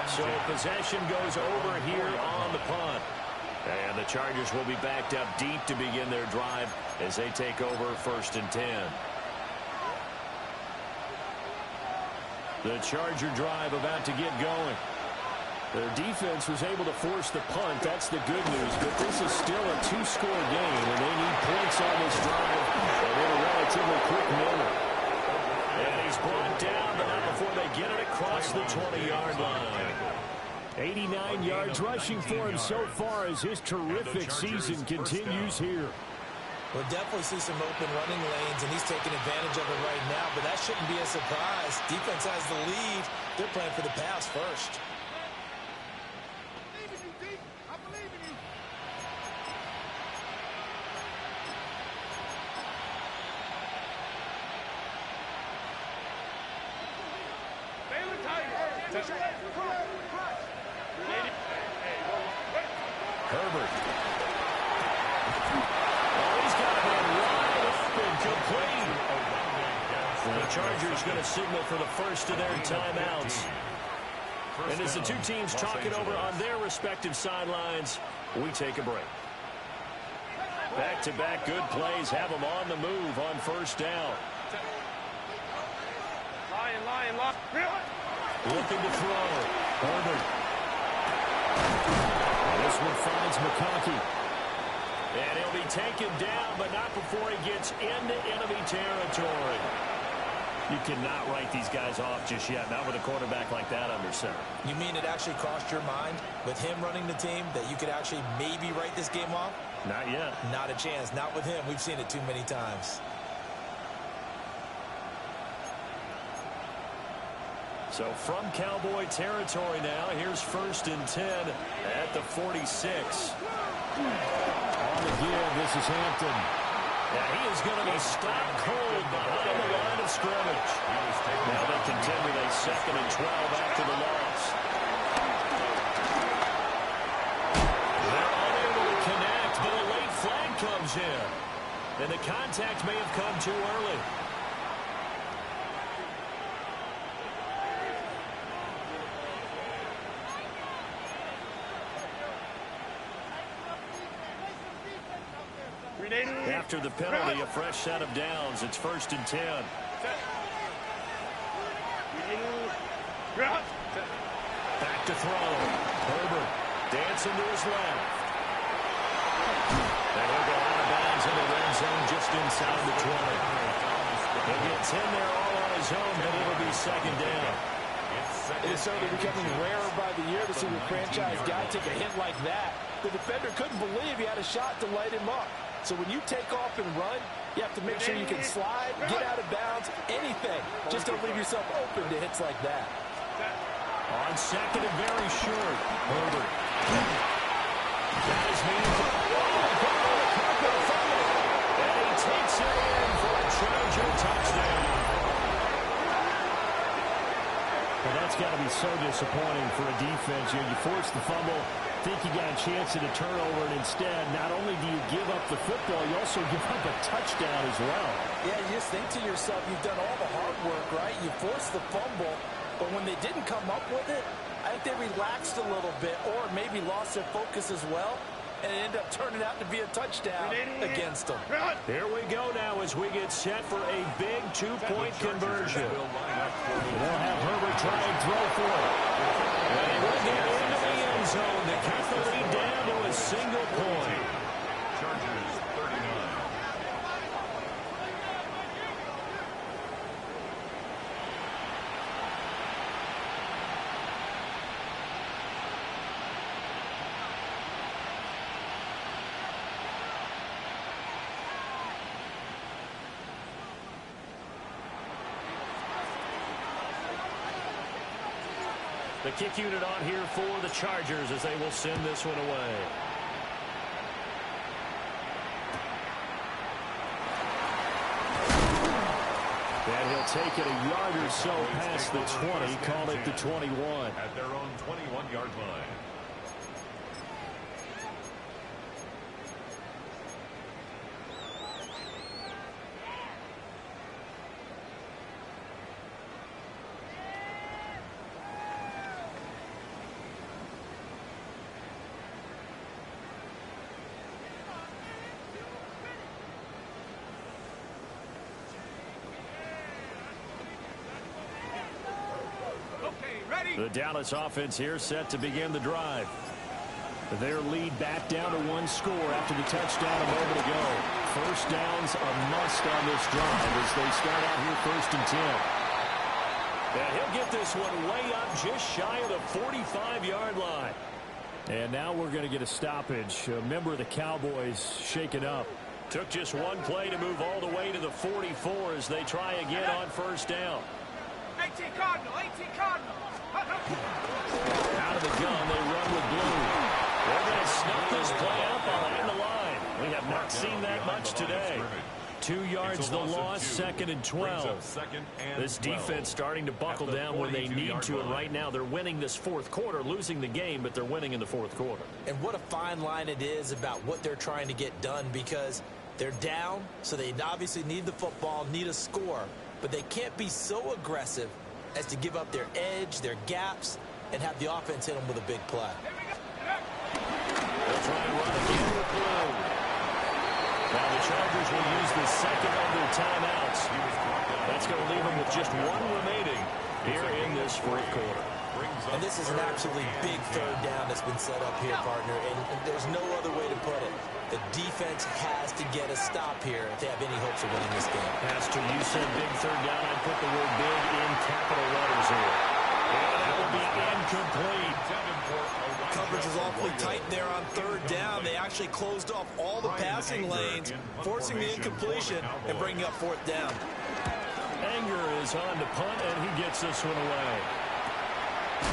Speaker 3: So possession goes over here on the punt. And the Chargers will be backed up deep to begin their drive as they take over 1st and 10. The Charger drive about to get going. Their defense was able to force the punt. That's the good news. But this is still a 2-score game, and they need points on this drive in a relatively quick manner. And he's brought down, but not before they get it across the 20-yard line.
Speaker 9: 89 yards rushing for him so far as his terrific season continues here.
Speaker 6: We'll definitely see some open running lanes, and he's taking advantage of it right now, but that shouldn't be a surprise. Defense has the lead. They're playing for the pass first.
Speaker 3: Herbert. Oh, he's got it wide open, complete. The Chargers going to signal for the first of their timeouts. And as the two teams talk it over on their respective sidelines, we take a break. Back-to-back good plays have them on the move on first down.
Speaker 5: Lion.
Speaker 3: Looking to throw. Herbert. This one finds McConkey. And he'll be taken down, but not before he gets into enemy territory. You cannot write these guys off just yet, not with a quarterback like that under center.
Speaker 6: You mean it actually crossed your mind with him running the team that you could actually maybe write this game off?
Speaker 3: Not yet.
Speaker 6: Not a chance. Not with him. We've seen it too many times.
Speaker 3: So from Cowboy territory now, here's 1st and 10 at the 46.
Speaker 9: On the give, this is Hampton.
Speaker 3: Yeah, he is going to be stopped cold behind the line of scrimmage. Now they contend with a 2nd and 12 after the loss. They're unable to connect, but a late flag comes in. And the contact may have come too early. After the penalty, a fresh set of downs. It's 1st and 10. Back to throw. Herbert dancing to his left. And he'll go out of bounds in the red zone just inside the 20. He'll get 10 there all on his own, but it'll be 2nd down.
Speaker 8: It is certainly becoming rarer by the year to see the franchise guy take a hit like that. The defender couldn't believe he had a shot to light him up. So when you take off and run, you have to make sure you can slide, get out of bounds, anything. Just don't leave yourself open to hits like that.
Speaker 3: On 2nd and very short, Herbert. Got his hands up. And he takes it in for a Charger touchdown. Well, that's got to be so disappointing for a defense. You force the fumble, think you got a chance at a turnover, and instead, not only do you give up the football, you also give up a touchdown as well.
Speaker 6: Yeah, you just think to yourself, you've done all the hard work, right? You forced the fumble, but when they didn't come up with it, I think they relaxed a little bit or maybe lost their focus as well, and it ended up turning out to be a touchdown against them.
Speaker 3: Here we go now as we get set for a big two-point conversion. They'll have Herbert try and throw for it. And he will get into the end zone to cut the lead down to a single point.
Speaker 4: Chargers 39.
Speaker 3: The kick unit on here for the Chargers as they will send this one away. And he'll take it a yard or so past the 20, call it the 21.
Speaker 4: At their own 21-yard line.
Speaker 3: The Dallas offense here set to begin the drive. Their lead back down to one score after the touchdown a moment ago. First down's a must on this drive as they start out here 1st and 10. And he'll get this one way up just shy of the 45-yard line. And now we're going to get a stoppage. A member of the Cowboys shaken up. Took just one play to move all the way to the 44 as they try again on first down.
Speaker 5: 18 Cardinal, 18 Cardinal.
Speaker 3: Out of the gun, they run with blue. They're going to snuff this play up behind the line. We have not seen that much today. 2 yards the loss, 2nd and 12. This defense starting to buckle down when they need to, and right now they're winning this 4th quarter, losing the game, but they're winning in the 4th quarter.
Speaker 6: And what a fine line it is about what they're trying to get done, because they're down, so they obviously need the football, need a score, but they can't be so aggressive as to give up their edge, their gaps, and have the offense hit them with a big play.
Speaker 3: They'll try and run again with blue. Now the Chargers will use the second of their timeouts. That's going to leave them with just one remaining here in this 4th quarter.
Speaker 6: And this is an absolutely big 3rd down that's been set up here, partner, and there's no other way to put it. The defense has to get a stop here if they have any hopes of winning this game.
Speaker 3: Pastor, you said big 3rd down. I put the word big in capital letters here. And that will be incomplete.
Speaker 6: Coverage is awfully tight there on 3rd down. They actually closed off all the passing lanes, forcing the incompletion and bringing up 4th down.
Speaker 3: Anger is on to punt, and he gets this one away. A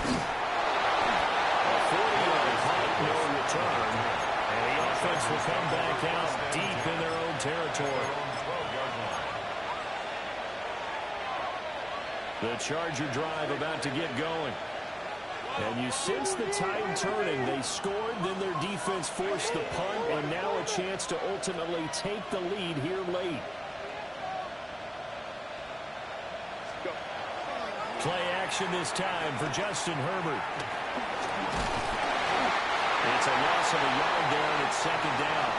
Speaker 3: 40-yard punt, no return. And the offense will come back out deep in their own territory. The Charger drive about to get going. And you sense the tide turning. They scored, then their defense forced the punt, and now a chance to ultimately take the lead here late. Play action this time for Justin Herbert. It's a loss of a yard there, and it's 2nd down.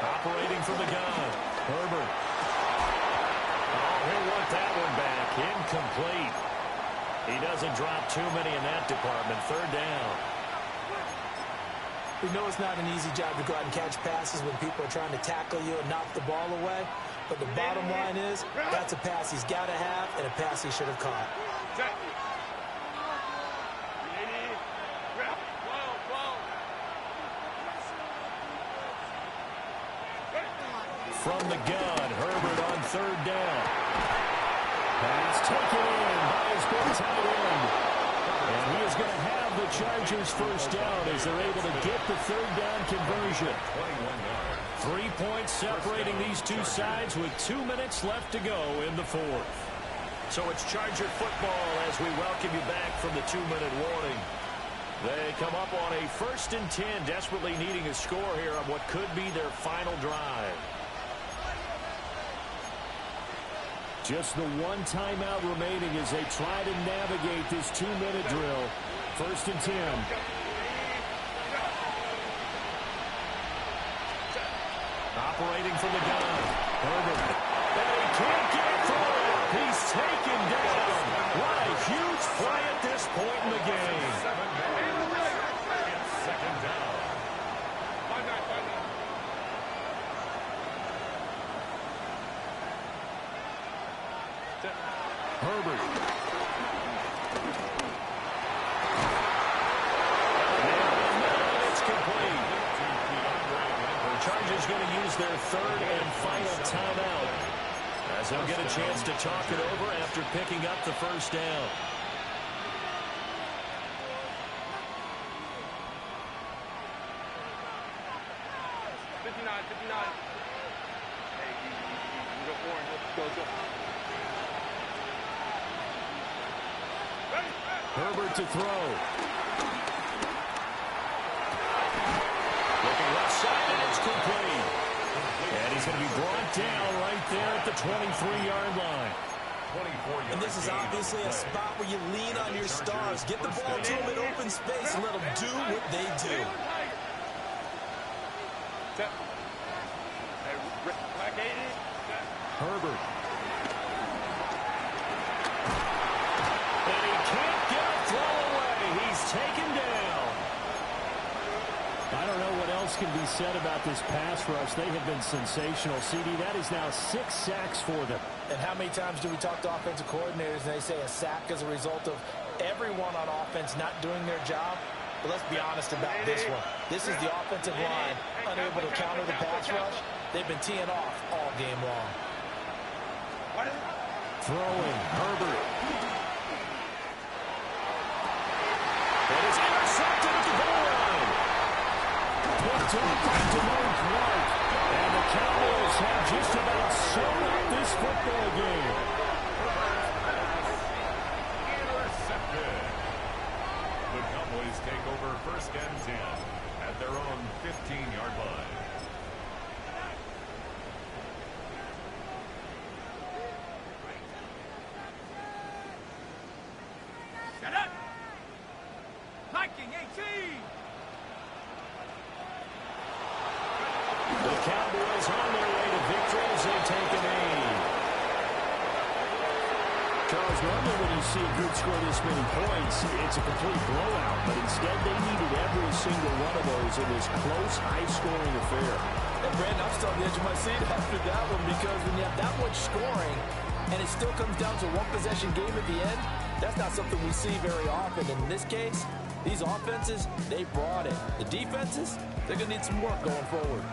Speaker 3: Operating from the gun, Herbert. Oh, he'll want that one back. Incomplete. He doesn't drop too many in that department. 3rd down.
Speaker 6: We know it's not an easy job to go out and catch passes when people are trying to tackle you and knock the ball away. But the bottom line is, that's a pass he's got to have and a pass he should have caught.
Speaker 3: from the gun. Herbert on third down. Pass taken in by his big tight end. And he is going to have the Chargers first down as they're able to get the third down conversion. 3 points separating these two sides with 2 minutes left to go in the fourth. So it's Charger football as we welcome you back from the 2-minute warning. They come up on a 1st and 10, desperately needing a score here on what could be their final drive. Just the one timeout remaining as they try to navigate this 2-minute drill. 1st and 10. Operating from the gun. Herbert. And he can't get it through. He's taken down. What a huge play at this point in the game.
Speaker 4: It's 2nd down.
Speaker 3: Herbert. It's complete. The Chargers going to use their 3rd and final timeout as they'll get a chance to talk it over after picking up the first down. Herbert to throw. Looking left side, and it's complete. And he's going to be brought down right there at the 23-yard line.
Speaker 6: And this is obviously a spot where you lean on your stars. Get the ball to them in open space and let them do what they do.
Speaker 3: Herbert. And he can't get a throw away. He's taken down. I don't know what else can be said about this pass rush. They have been sensational. CD, that is now 6 sacks for them.
Speaker 8: And how many times do we talk to offensive coordinators and they say a sack as a result of everyone on offense not doing their job? But let's be honest about this one. This is the offensive line unable to counter the pass rush. They've been teeing off all game long.
Speaker 3: Throwing, Herbert. It is intercepted at the goal line. Picked up by DeMarc Clark. And the Cowboys have just about sewn up this football game.
Speaker 4: Intercepted. The Cowboys take over 1st and 10 at their own 15-yard line.
Speaker 3: The Cowboys on their way to victory as they take an aim. Charles, normally when you see a group score this many points, it's a complete blowout. But instead, they needed every single one of those in this close, high-scoring affair.
Speaker 8: And Brandon, I'm still on the edge of my seat after that one because when you have that much scoring and it still comes down to a one-possession game at the end, that's not something we see very often. And in this case, these offenses, they brought it. The defenses, they're going to need some work going forward.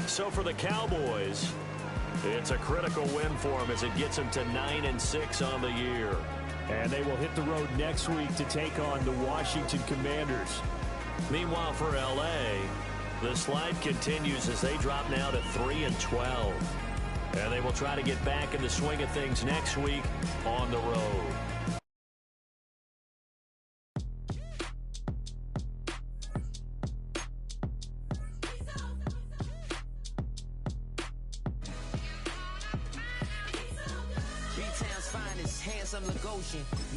Speaker 3: So for the Cowboys, it's a critical win for them as it gets them to 9-6 on the year. And they will hit the road next week to take on the Washington Commanders. Meanwhile for L.A., the slide continues as they drop now to 3-12. And they will try to get back in the swing of things next week on the road.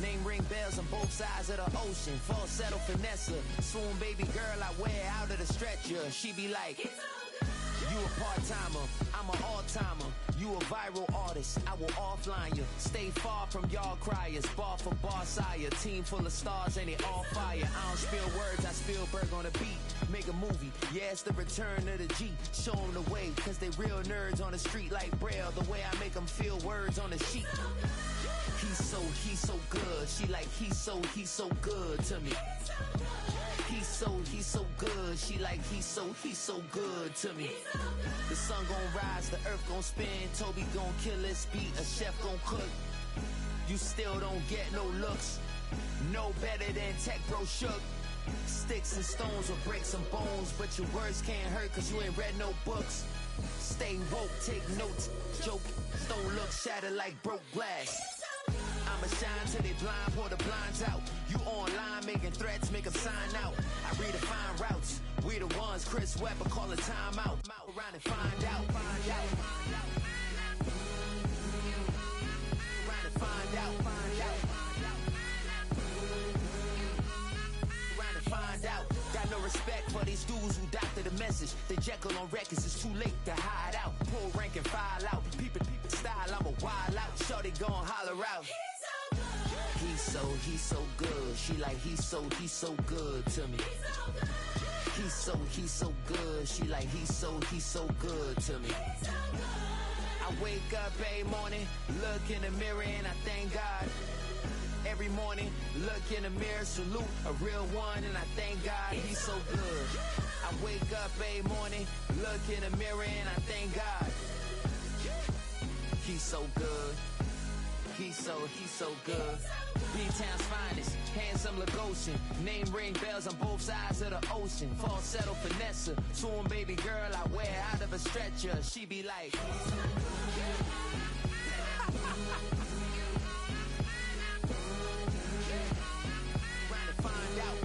Speaker 2: Name ring bells on both sides of the ocean. Falsetto finesse, swoon baby girl I wear out of the stretcher. She be like, you a part-timer, I'm an all-timer. You a viral artist, I will offline you. Stay far from y'all criers, bar for bar sire. Team full of stars and it all fire. I don't spill words, I spill Berg on a beat. Make a movie, yeah, it's the return of the G. Show them the way, cause they real nerds on the street like Braille. The way I make them feel words on the sheet. He's so so good. She like, he's so good to me. He's so good. She like, he's so good to me. The sun gon' rise, the earth gon' spin. Toby gon' kill this beat, a chef gon' cook. You still don't get no looks. No better than Tech Bro Shook. Sticks and stones will break some bones, but your words can't hurt cause you ain't read no books. Stay woke, take notes, joke. Don't look shattered like broke glass. I'ma shine till they blind, pour the blinds out. You online making threats, make them sign out. I redefine routes. We the ones Chris Webber call a timeout. Around and find out. Find out. Around and find out. Find out. Around and find out. Got no respect for these dudes who doctor the message. They Jekyll on records, it's too late to hide out. Pull rank and file out. People style, I'm a wild out. Shorty gon' holler out. He's so good. She like, he's so good to me. He's so good. She like, he's so good to me. I wake up every morning, look in the mirror and I thank God. Every morning, look in the mirror, salute a real one and I thank God he's so good. I wake up every morning, look in the mirror and I thank God. He's so good. He's so good. B-Town's finest, handsome Lagosian. Name ring bells on both sides of the ocean. Falsetto finesse, swoon baby girl I wear out of a stretcher. She be like, trying to find out.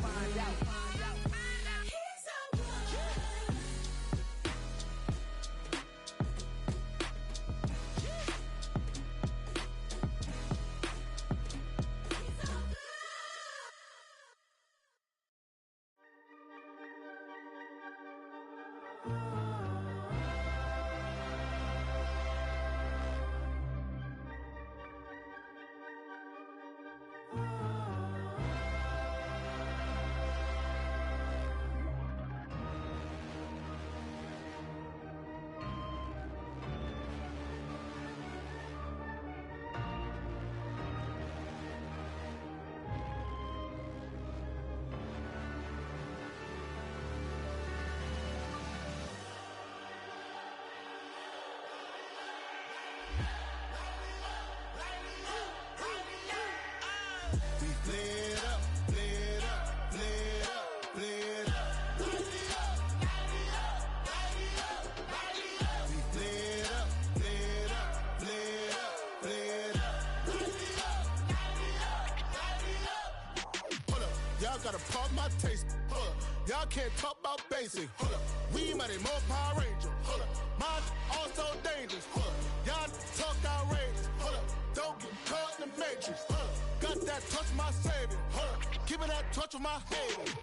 Speaker 10: Gotta pump my taste. Hold up. Y'all can't talk about basic. Hold up. We mighty more Power Ranger. Hold up. Mine also dangerous. Hold up. Y'all talk outrageous. Hold up. Don't get caught in the matrix. Hold up. Got that touch of my savior. Hold up. Give me that touch of my haters.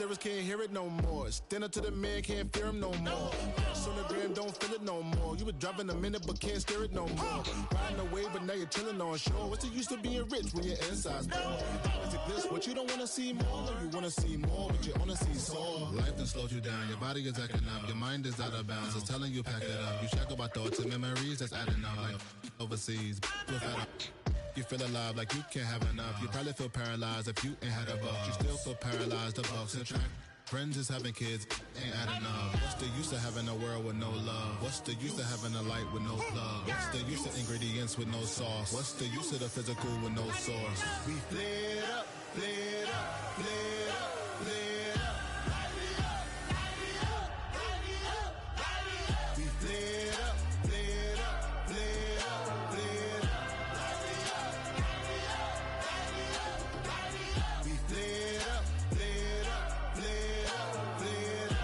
Speaker 10: Lyrics can't hear it no more. Stand up to the man, can't fear him no more. On the gram, don't feel it no more. You been driving a minute, but can't steer it no more. Riding away, but now you're chilling on shore. What's the use of being rich when your inside's poor? Is it this? What you don't wanna see more? You wanna see more, but you wanna see sore. Life done slowed you down. Your body is acting up. Your mind is out of bounds. It's telling you pack it up. You check about thoughts and memories that's adding up. Like overseas, you feel alive like you can't have enough. You probably feel paralyzed if you ain't had a buck. You still feel paralyzed, the bucks and track. Friends is having kids, ain't adding up. What's the use of having a world with no love? What's the use of having a light with no plug? What's the use of ingredients with no sauce? What's the use of the physical with no source? We flared up, flared up, flared up, flared up. We flared up, flared up, flared up, flared up. We flared up, flared up, flared up, flared up.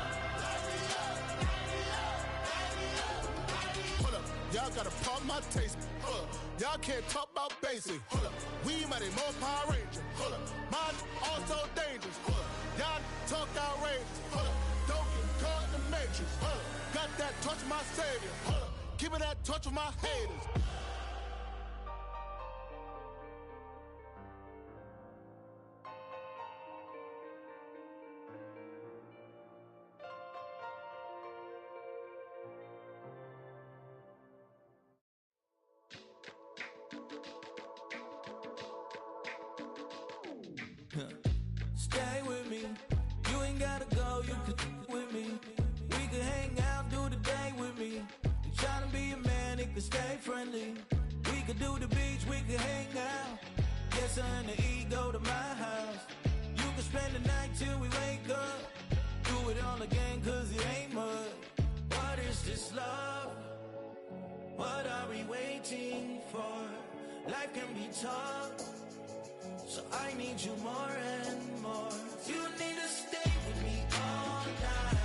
Speaker 10: Hold up, y'all gotta pump my taste. Hold up, y'all can't talk about basic. Hold up, we mighty more Power Ranger. Hold up, mine also dangerous. Hold up, y'all talk outrageous. Hold up, don't get caught in the matrix. Hold up, got that touch of my savior. Hold up, give me that touch of my haters.
Speaker 11: Stay with me. You ain't gotta go, you can with me. We can hang out, do the day with me. You tryna be a man, it can stay friendly. We could do the beach, we can hang out. Yes, her and the E go to my house. You can spend the night till we wake up. Do it all again, cause it ain't mud. What is this love? What are we waiting for? Life can be tough, so I need you more and more. You need to stay with me all night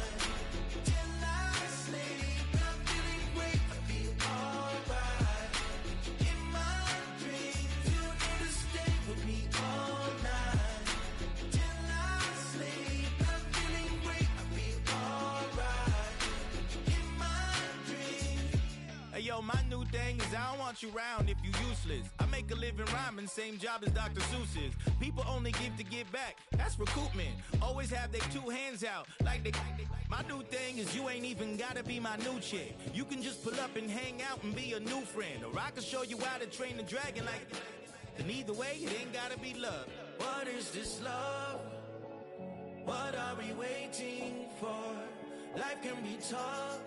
Speaker 11: till I sleep. I'm feeling great, I feel alright. In my dreams, you need to stay with me all night till I sleep. I'm feeling great, I feel alright. In my dreams.
Speaker 12: Hey yo, my new thing is I don't want you around if you useless. I make a living rhyming, same job as Dr. Seuss's. People only give to get back, that's recoupment. Always have their two hands out, like they. My new thing is you ain't even gotta be my new chick. You can just pull up and hang out and be a new friend. Or I can show you how to train the dragon like. And either way, it ain't gotta be love.
Speaker 11: What is this love? What are we waiting for? Life can be tough,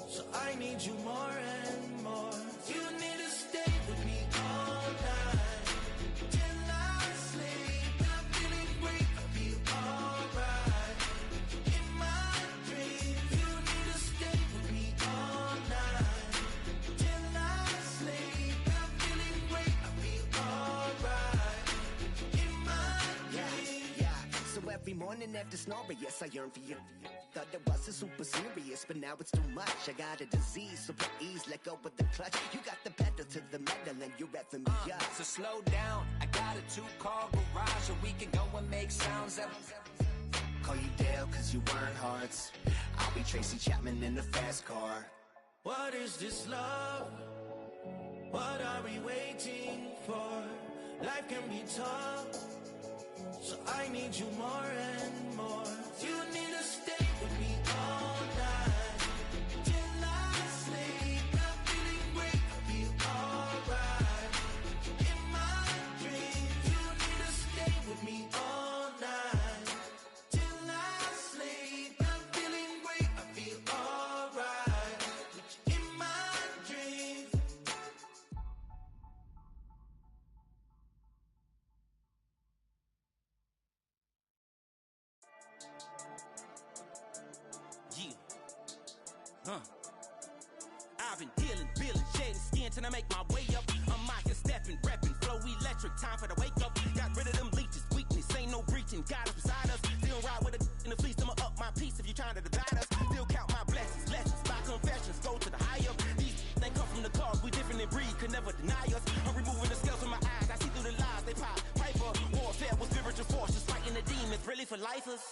Speaker 11: so I need you more and more. You need to stay with me all night till I sleep. I'm feeling great, I feel alright. In my dreams, you need to stay with me all night till I sleep. I'm feeling great, I feel alright. In my dreams.
Speaker 13: Yeah. So every morning after snoring, yes, I yearn for you. Thought it wasn't super serious, but now it's too much. I got a disease, so please let go of the clutch. You got the pedal to the metal and you're revving me up.
Speaker 2: So slow down, I got a 2-car garage, or we can go and make sounds up.
Speaker 13: Call you Dale, cause you weren't hearts. I'll be Tracy Chapman in the fast car.
Speaker 11: What is this love? What are we waiting for? Life can be tough, so I need you more and more. You need to stay with me all night till I sleep. I'm feeling great, I feel alright. In my dreams, you need to stay with me all night till I sleep. I'm feeling great, I feel alright. In my dreams.
Speaker 14: I've been dealing, shedding skin till I make my way up. I'm out here stepping, repping, flow electric, time for the wake up. Got rid of them leeches, weakness, ain't no breaching. God is beside us, still ride with a in the fleece. I'ma up my piece if you trying to divide us. Still count my blessings, lessons, by confessions, go to the higher. These they come from the cause, we different in breed, could never deny us. I'm removing the scales from my eyes, I see through the lies, they pop. Piper, warfare with spiritual forces, fighting the demons, really for lifers.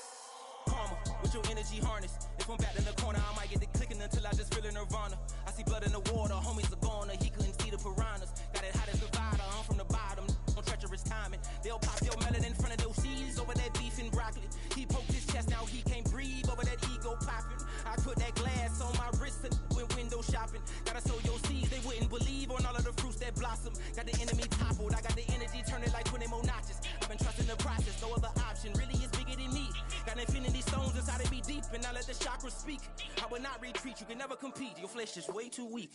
Speaker 14: Karma, with your energy harness. If I'm back in the corner, I might get it clicking until I just feel a nirvana. I see blood in the water, homies are gone, he couldn't see the piranhas. Got it hot as Nevada, I'm from the bottom, on treacherous timing. They'll pop your melon in front of those seeds over that beef and broccoli. He poked his chest, now he can't breathe over that ego popping. I put that glass on my wrist and went window shopping. Gotta sow your seeds, they wouldn't believe on all of the fruits that blossom. Got the enemy toppled, I got the energy turning like 20 more notches. I've been trusting the process, no other option really is bigger than me. Got infinity stones inside of me deep, and I let the chakras speak. I will not retreat, you can never compete, your flesh is way too weak.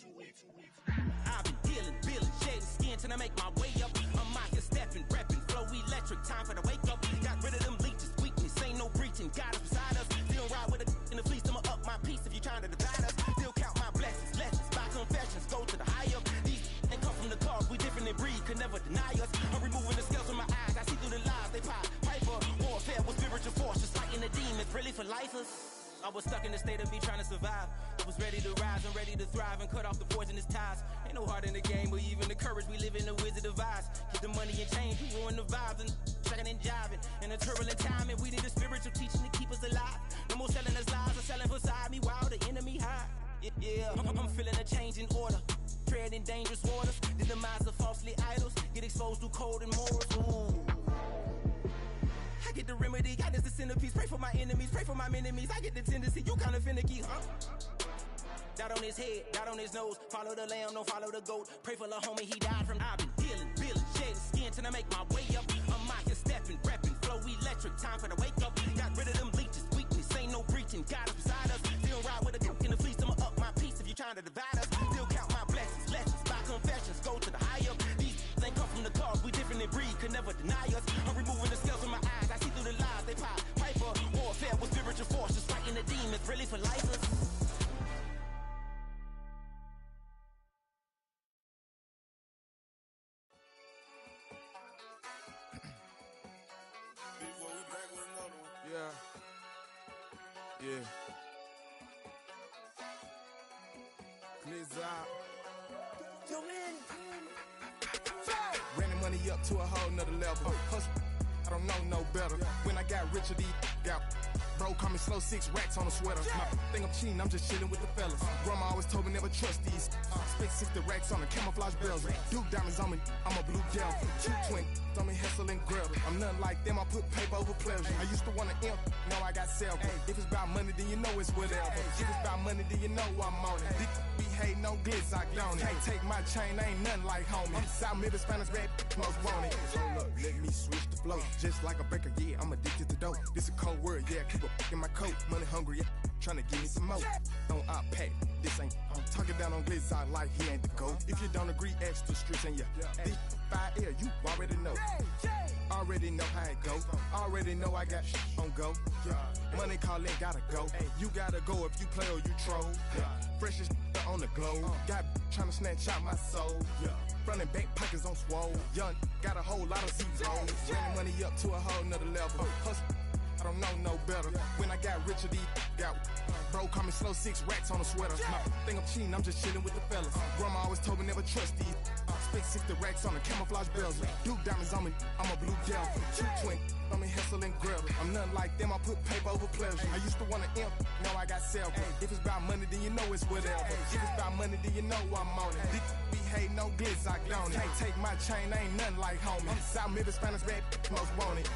Speaker 14: I've been dealing, shedding skin till I make my way up. I'm out here stepping, repping, flow electric, time for the wake up. Got rid of them leeches, weakness, ain't no breaching. God is beside us, still ride with a in the fleece. I'ma up my piece if you trying to divide us. Still count my blessings, lessons, by confessions, go to the higher. These ain't come from the cause, we different in breed, could never deny us. I'm removing the scales from my eyes, I see through the lies, they pop. Piper, warfare with spiritual forces, fighting the demons, really for lifers. I was stuck in the state of me trying to survive. I was ready to rise and ready to thrive and cut off the poisonous ties. Ain't no heart in the game or even the courage. We live in the Wizard of Oz. Get the money and change, we ruin the vibes and tracking and jiving. In a turbulent time, and we need a spiritual teaching to keep us alive. No more selling us lies or selling beside me while the enemy hide. Yeah, I'm feeling a change in order. Treading dangerous waters. The demise of falsely idols. Get exposed through code and morals. Ooh. I get the remedy, God is the centerpiece. Pray for my enemies, pray for my enemies. I get the tendency, you kinda finicky, huh? Dot on his head, dot on his nose. Follow the lamb, don't follow the goat. Pray for the homie, he died from. I've been dealing, shedding skin till I make my way up. I'm out here stepping, reppin', flow electric, time for the wake up. Got rid of them leeches, weakness, ain't no breaching, God is beside us. Still ride with a cook in the fleece, I'ma up my piece if you're trying to divide us. Still count my blessings, lessons, by confessions, go to the higher. These ain't come from the cars, we different in breed, could never deny us. I'm removing the scales from my eyes, I see through the lies, they pop. Hyper, warfare with spiritual forces, fighting the demons, really for lifers.
Speaker 15: Yeah. Yeah. Blizzard.
Speaker 13: Yo, man.
Speaker 15: Ran the money up to a whole nother level. Hustle, I don't know no better. When I got richer, these got bro, call me slow, 6 racks on a sweater. My think I'm cheating, I'm just chilling with the fellas. Grandma always told me never trust these. Spent 60 racks on the camouflage bells. Duke diamonds on me, I'm a blue gel. 2 twin on me, Hessel and Grub. I'm nothing like them, I put paper over pleasure. I used to want to imp, now I got several. If it's about money, then you know it's whatever. If it's about money, then you know I'm on it. Be hating no glitz, I don't it. Hey, take my chain, ain't nothing like homie. South Middle Spanish red, most want it. So look, let me switch the flow. Just like a baker, yeah, I'm addicted to dope. This a cold word, yeah, keep a in my coat. Money hungry, yeah, tryna give me some more. Don't pack, this ain't. I'm talking down on glitz, I like he ain't the GOAT. If you don't agree, ask the streets and yeah. This 5 air, you already know. Already know how it go. Already know I got shit on go. Money calling, gotta go. You gotta go if you play or you troll. Freshest on the globe. Got tryna snatch out my soul. Front and back pockets on swole. Young, got a whole lot of zeros. Running money up to a whole nother level. Hustle, I don't know no better. When I got richer, these got bro, call me slow, 6 racks on a sweater. My think I'm cheating, I'm just chilling with the fellas. Grandma always told me never trust these. Spent 60 racks on the camouflage bells. Duke diamonds on me, I'm a blue gel. 2 twin on me, Hessel and Grub. I'm nothing like them, I put paper over pleasure. I used to want to imp, now I got several. If it's about money, then you know it's whatever. If it's about money, then you know I'm on it. Be hating no glitz, I don't it. Can't take my chain, ain't nothing like homie. South Middle Spanish red, most want it.